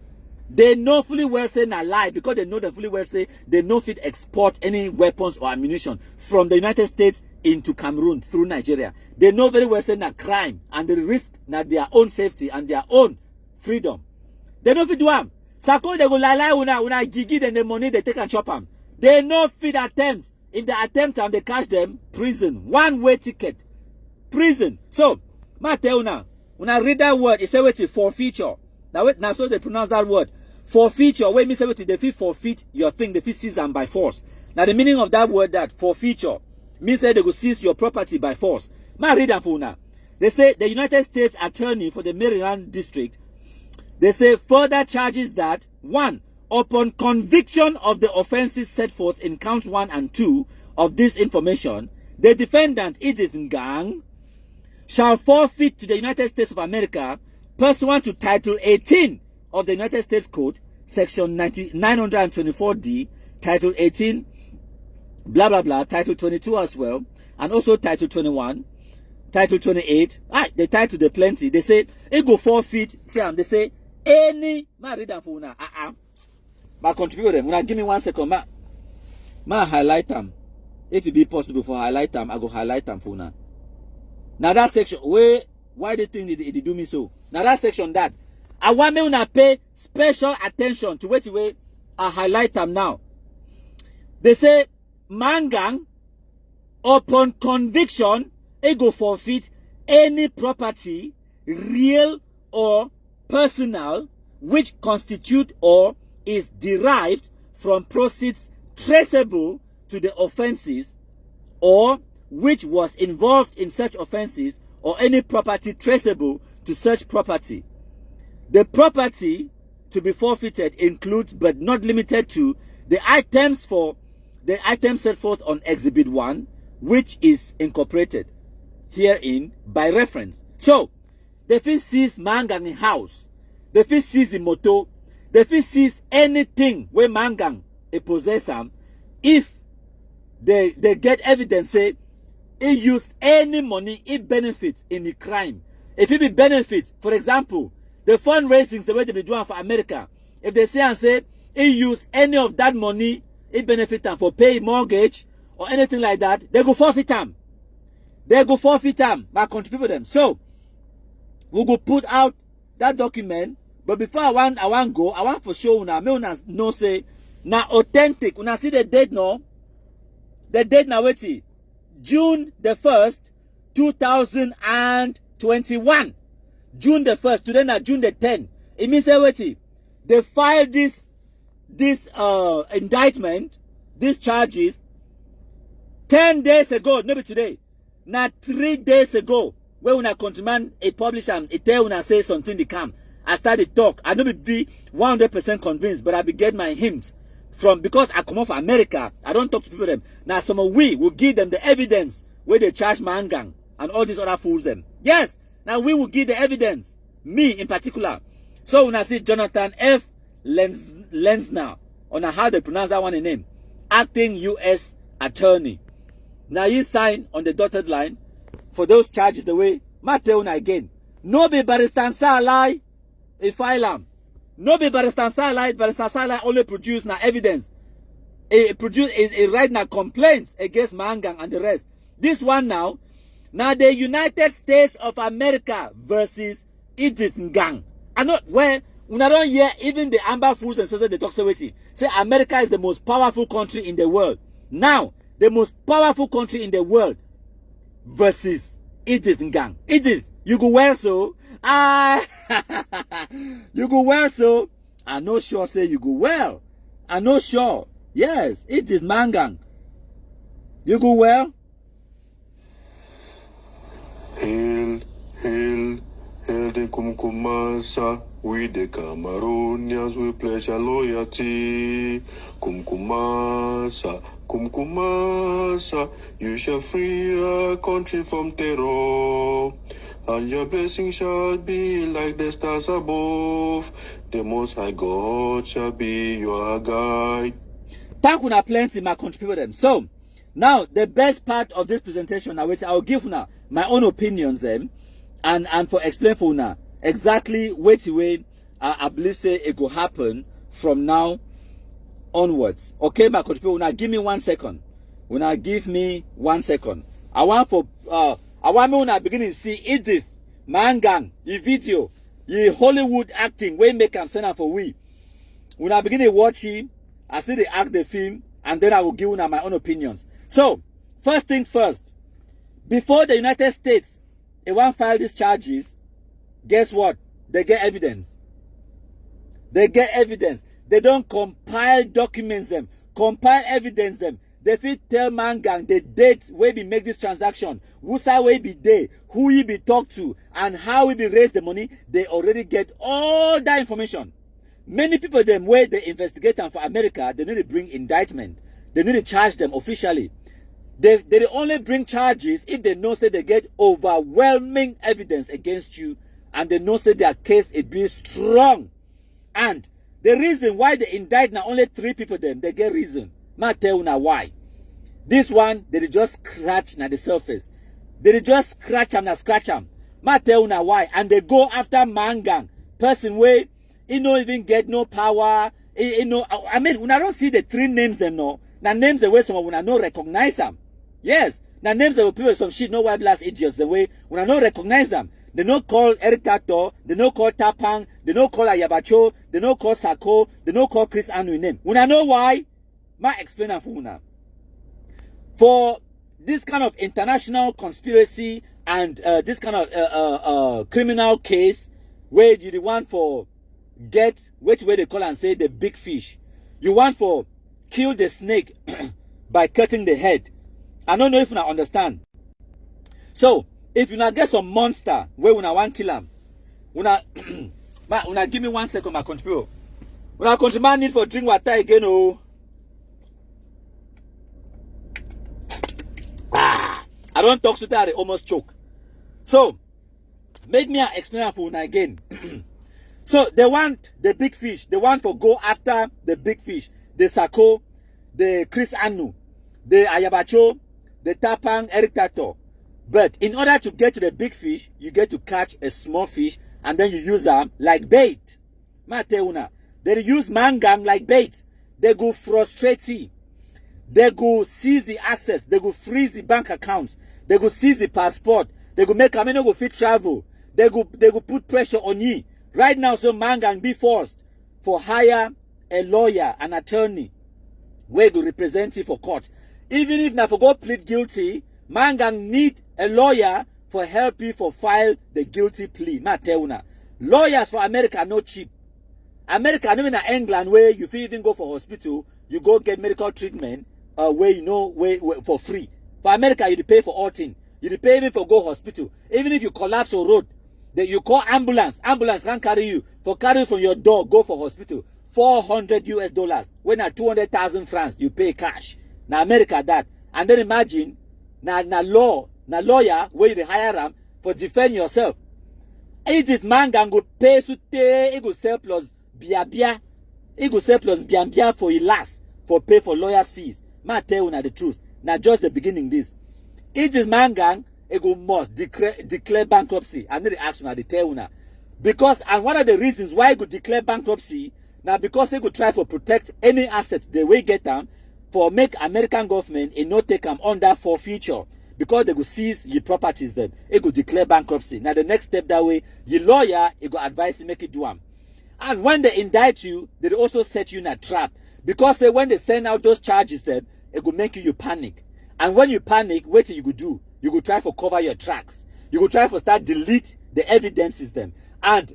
They know fully well say na lie, because they know they fully well say they know fit export any weapons or ammunition from the United States into Cameroon through Nigeria. They know very well say na crime, and they risk na their own safety and their own freedom. They know fit do am. Sako they go lie una gigi then the money they take and chop am. They know fit attempt. If they attempt and they catch them, prison. One-way ticket. Prison. So, ma tell una read that word, it say what is forfeiture. Now so they pronounce that word. Forfeiture. Wait, me say what they feel forfeit your thing, they feel seize them by force. Now the meaning of that word, that forfeiture, means that they go seize your property by force. Ma read that for una. They say the United States Attorney for the Maryland District, they say further charges that 1. Upon conviction of the offenses set forth in counts 1 and 2 of this information, the defendant, EDITH NGANG, shall forfeit to the United States of America, pursuant to Title 18 of the United States Code, Section 924D, Title 18, blah, blah, blah, Title 22 as well, and also Title 21, Title 28. The title, the plenty. They say, it go forfeit, they say, any, ma read them for una, ma contribute them. Una give me 1 second, ma highlight them. If it be possible for highlight them, I go highlight them for una. Now that section, why they think they do me so? Now that section, that I want me to pay special attention to what way I highlight them now. They say Mangang, upon conviction, it go forfeit any property, real or personal, which constitute or is derived from proceeds traceable to the offenses, or which was involved in such offenses, or any property traceable to such property. The property to be forfeited includes, but not limited to, the items set forth on Exhibit 1, which is incorporated herein by reference. So, the fit seize Mangang in house, the fit seize the motor, the fit seize anything where Mangang possess them, if they get evidence say he used any money, he benefit in the crime. If he be benefit, for example, the fundraisings the way they be doing for America, if they say and say he used any of that money, he benefit them for pay mortgage or anything like that, they go forfeit them. They go forfeit them by contributing them. So we go put out that document, but before I want go, I want for sure una me una know say na authentic. Una see the date now. The date now wait. June the 1st, 2021. June the 1st. Today now June the 10th. It means wait. They filed this indictment, these charges 10 days ago, maybe today. Now 3 days ago, when una countryman a publish and it tell una say something they come. I started talk. I don't be 100% convinced, but I be get my hints from, because I come off America. I don't talk to people them. Now some of we will give them the evidence where they charge Mangang and all these other fools them. Yes, now we will give the evidence. Me in particular. So when I see Jonathan F. Lenzner, on how they pronounce that one in name, acting U.S. attorney. Now you sign on the dotted line for those charges the way Mateuna again. No be barrister lie a file. No be barrister lie only produce now evidence. A right now complaints against Mangang and the rest. This one now the United States of America versus EDITH NGANG. I know when Una don't hear even the Amber Fools and Social Detoxity say America is the most powerful country in the world. Now, the most powerful country in the world versus EDITH NGANG. EDITH, you go well so. You go well so. I'm not sure say you go well. I'm not sure. Yes, EDITH NGANG. You go well. Hail, hail, hail the Kumkumasa. We the Cameroonians, we pledge our loyalty. Kumkumasa, Kumkumasa, you shall free our country from terror. And your blessing shall be like the stars above. The Most High God shall be your guide. Thank you plenty, my country people them. So, now the best part of this presentation, which I'll give now my own opinions and for explain for now exactly which way I believe say it will happen from now onwards. Okay, my country people, now give me 1 second. Now give me 1 second. I want me when I begin to see EDITH, NGANG, the video, the Hollywood acting, we make them send for we. When I begin to watch it, I see they act the film, and then I will give you my own opinions. So, first thing first, before the United States, they want to file these charges, guess what? They get evidence. They get evidence. They don't compile documents them, compile evidence them. They fit tell NGANG the date where we make this transaction, who side way be there, who he be talk to, and how we be raise the money. They already get all that information. Many people them where they investigate them for America, they need to bring indictment. They need to charge them officially. They only bring charges if they know say they get overwhelming evidence against you, and they know say their case it be strong. And the reason why they indict now only 3 people them, they get reason. Ma tell you now why. This one, they just scratch now the surface. They just scratch them and scratch them. Ma tell you now why. And they go after NGANG. Person where he no even get no power. I mean, when I don't see the 3 names them no. Now names the way some when I no recognize them. Yes. Now names the people some shit no white blast idiots the way when I no recognize them. They no call Eric Tato, they no call Tapang, they no call Ayabacho, they no call Sako, they no call Chris Anu name. When I know why, ma explain that for una. For this kind of international conspiracy and this kind of criminal case where you the one for get which way they call and say the big fish. You want for kill the snake by cutting the head. I don't know if you understand. So if you not get some monster where una want kill him, una give me 1 second, my country. Una country man need for drink water again, oh. I don't talk to that, I almost choke. So make me explain for una again. So they want the big fish. They want to go after the big fish. The Sako, the Chris Anu, the Ayabacho, the Tapang, Eric Tato. But in order to get to the big fish, you get to catch a small fish and then you use them like bait. Mateuna. They use NGANG like bait. They go frustrate you. They go seize the assets. They go freeze the bank accounts. They go seize the passport. They go make Amino go fit travel. They go put pressure on you. Right now, so NGANG be forced for hire a lawyer, an attorney, where go represent you for court. Even if na for go plead guilty, NGANG need a lawyer for help you for file the guilty plea. Mateuna. Lawyers for America are not cheap. America, even in England, where you feel even go for hospital, you go get medical treatment, where you know where for free. For America, you pay for all things. You pay even for go hospital. Even if you collapse on road, then you call ambulance. Ambulance can carry you. For carry you from your door, go for hospital. $400 US. When at 200,000 francs, you pay cash. Now America that. And then imagine, na lawyer where you hire them for defend yourself. EDITH NGANG go pay sute, it go sell plus bia. It go sell plus bia for your last for pay for lawyers' fees. Ma tell you now the truth. Now just the beginning this. EDITH NGANG it go must declare bankruptcy. And then they ask you now they tell you now. Because and one of the reasons why it go declare bankruptcy now because they go try to protect any assets they will get them for make American government and not take them under forfeiture. Because they go seize your properties them. It go declare bankruptcy. Now the next step that way, your lawyer it go advise you make it do them. And when they indict you, they also set you in a trap. Because when they send out those charges, then it will make you panic. And when you panic, what you could do? You could try to cover your tracks. You could try to start delete the evidences them. And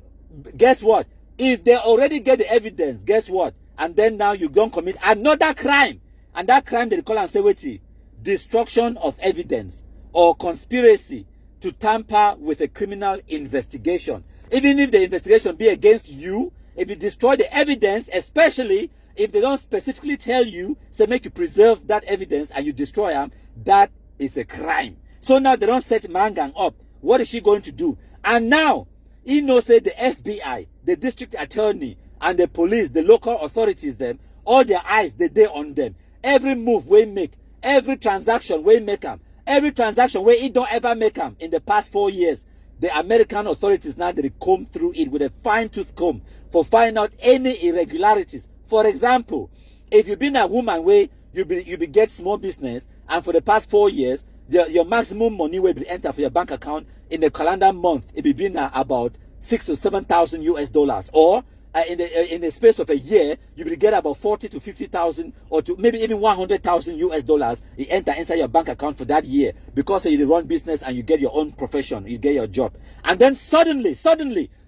guess what? If they already get the evidence, guess what? And then now you don't commit another crime. And that crime they call and say, wait, destruction of evidence or conspiracy to tamper with a criminal investigation. Even if the investigation be against you, if you destroy the evidence, especially if they don't specifically tell you, say make you preserve that evidence and you destroy them, that is a crime. So now they don't set Mangang up. What is she going to do? And now, say the FBI, the district attorney, and the police, the local authorities, them, all their eyes, they on them. Every move we make, every transaction we make them, every transaction where it don't ever make them in the past 4 years, the American authorities now they comb through it with a fine-tooth comb for find out any irregularities. For example, if you've been a woman where you be get small business and for the past 4 years, your maximum money will be entered for your bank account in the calendar month, it will be about $6,000 to $7,000 US, or in the space of a year, you will get about 40 to 50,000 or to maybe even 100,000 US, it enter inside your bank account for that year because you run business and you get your own profession, you get your job. And then suddenly,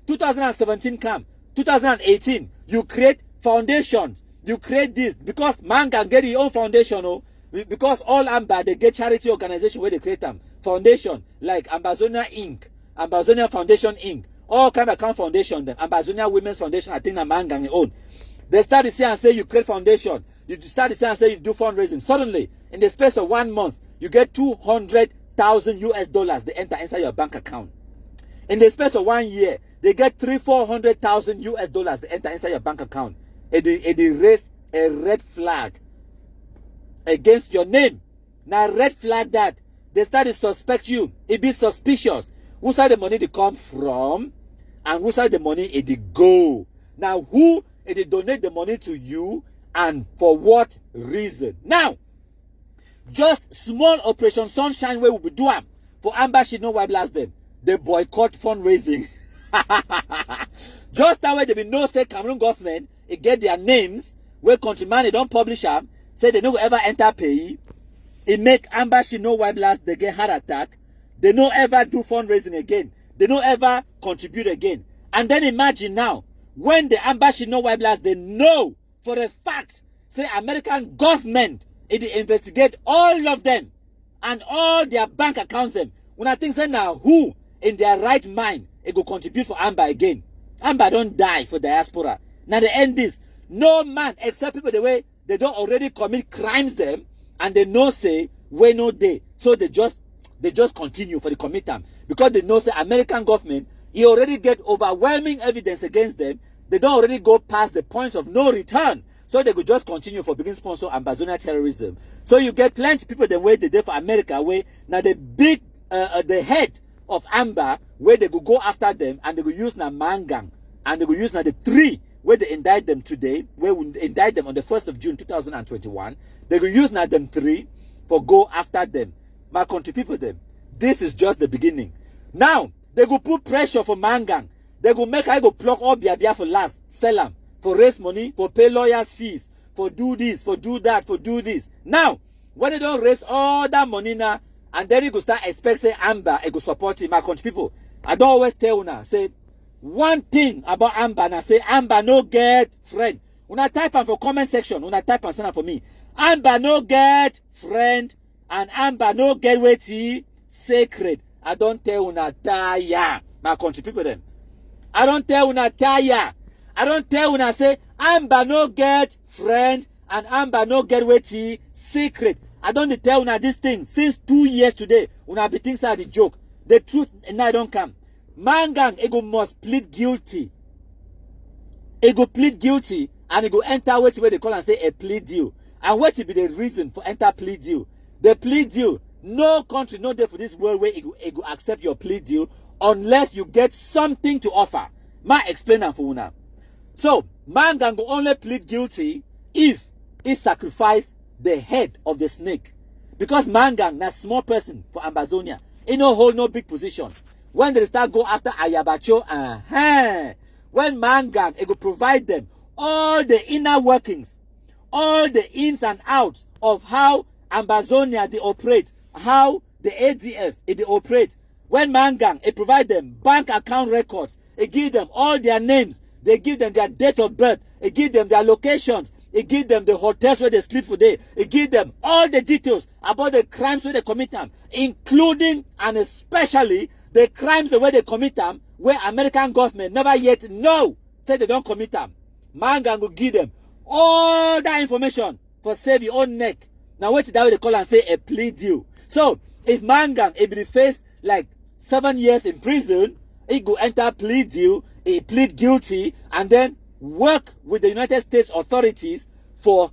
2017 come, 2018, you create foundations, you create this because man can get your own foundation, because all AMBA, they get charity organization where they create them. Foundation, like Ambazonia Inc., Ambazonia Foundation Inc., all kind of account foundation, then Ambazonia Women's Foundation, I think Mangang own. They start to say and say you create foundation. You start to say and say you do fundraising. Suddenly, in the space of 1 month, you get 200,000 US, they enter inside your bank account. In the space of 1 year, they get 300,000 to 400,000 US, they enter inside your bank account. And they raise a red flag against your name. Now red flag that they start to suspect you. It be suspicious. Who side the money they come from and who side the money it they go. Now who it they donate the money to you and for what reason? Now, just small Operation Sunshine where we be doing for Amber she know why blast them. They boycott fundraising. Just that way they be no say Cameroon government it get their names where countryman they don't publish them, say they don't ever enter pay. It make Amber she know why blast they get heart attack. They don't ever do fundraising again. They don't ever contribute again. And then imagine now, when the embassy know why blast, they know for a fact, say American government, it investigate all of them and all their bank accounts them. When I think say now, who in their right mind, it will contribute for Amba again. Amba don't die for diaspora. Now the end is, no man except people the way they don't already commit crimes them and they know say, we no day. So they just continue for the commit them because they know say American government he already get overwhelming evidence against them. They don't already go past the point of no return, so they could just continue for begin sponsor Ambazonia terrorism. So you get plenty of people the way they did for America where now the big the head of Amba where they could go after them and they could use now Mangang and they could use now the 3 where they indict them today, where we indict them on the 1st of June 2021. They could use now them 3 for go after them. My country people them. This is just the beginning. Now, they go put pressure for Mangang. They go make I go pluck all Bia for last, sell them, for raise money, for pay lawyers' fees, for do this, for do that, for do this. Now, when they don't raise all that money now, and then you go start expect say Amba, it go support him, my country people. I don't always tell una, say, one thing about Amba, and I say Amba no get friend. When I type on for comment section, when I type and send for me, Amba no get friend. And Amba no get weighty sacred. I don't tell una tire. My country people them. I don't tell una tire. I don't tell una say Amba no get friend and Amba no get weighty secret. I don't tell una this thing since 2 years today. Una be things are the joke. The truth now don't come. Mangang ego must plead guilty. Ego plead guilty and ego enter where they call and say a plea deal. And what will be the reason for enter plea deal? The plea deal, no country, no day for this world where it will accept your plea deal unless you get something to offer. Ma explain that for una. So, Mangang will only plead guilty if he sacrificed the head of the snake. Because Mangang, na small person for Ambazonia, he no hold no big position. When they start go after Ayabacho, when Mangang, it will provide them all the inner workings, all the ins and outs of how Ambazonia they operate, how the ADF they operate. When Mangang, it provide them bank account records, it give them all their names, they give them their date of birth, it give them their locations, it give them the hotels where they sleep for day, it give them all the details about the crimes where they commit them, including and especially the crimes where they commit them, where American government never yet know, say they don't commit them. Mangang will give them all that information for save your own neck. Now what is that way they call and say a plea deal? So if Mangang it be faced like 7 years in prison, he go enter plea deal, he plead guilty, and then work with the United States authorities for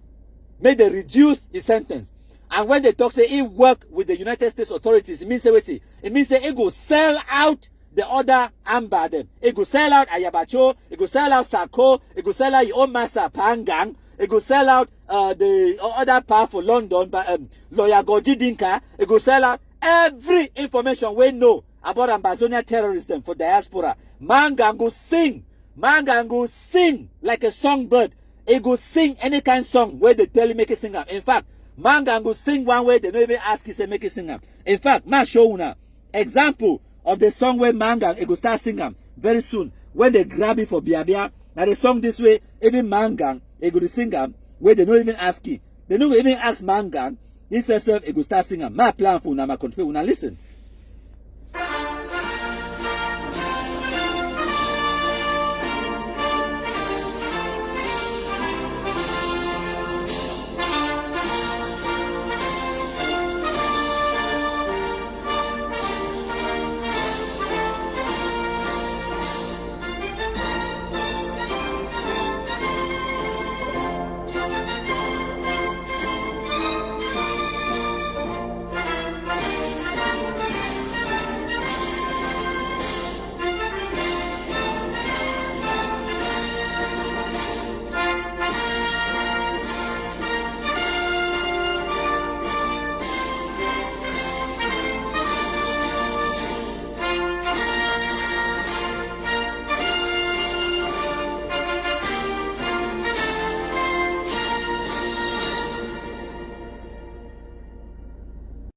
may they reduce his sentence. And when they talk say he work with the United States authorities, it means say what? It means say he go sell out the other amba them. He go sell out Ayabacho, he go sell out Sako, he go sell out your own master Pangang, he go sell out the other part for London, but lawyer Goji Dinka, he go sell out every information we know about Ambazonia terrorism for diaspora. Mangang go sing. Mangang go sing like a songbird. He go sing any kind of song where they tell him make it sing up. In fact, Mangang go sing one way, they don't even ask you say make it sing up. In fact, ma show you now example of the song where Mangang he go start singing very soon. When they grab it for Biabia, now the song this way, even Mangang he go sing am where they don't even ask you. They don't even ask Mangang. He says he go start singing. My plan for una, my country, una listen.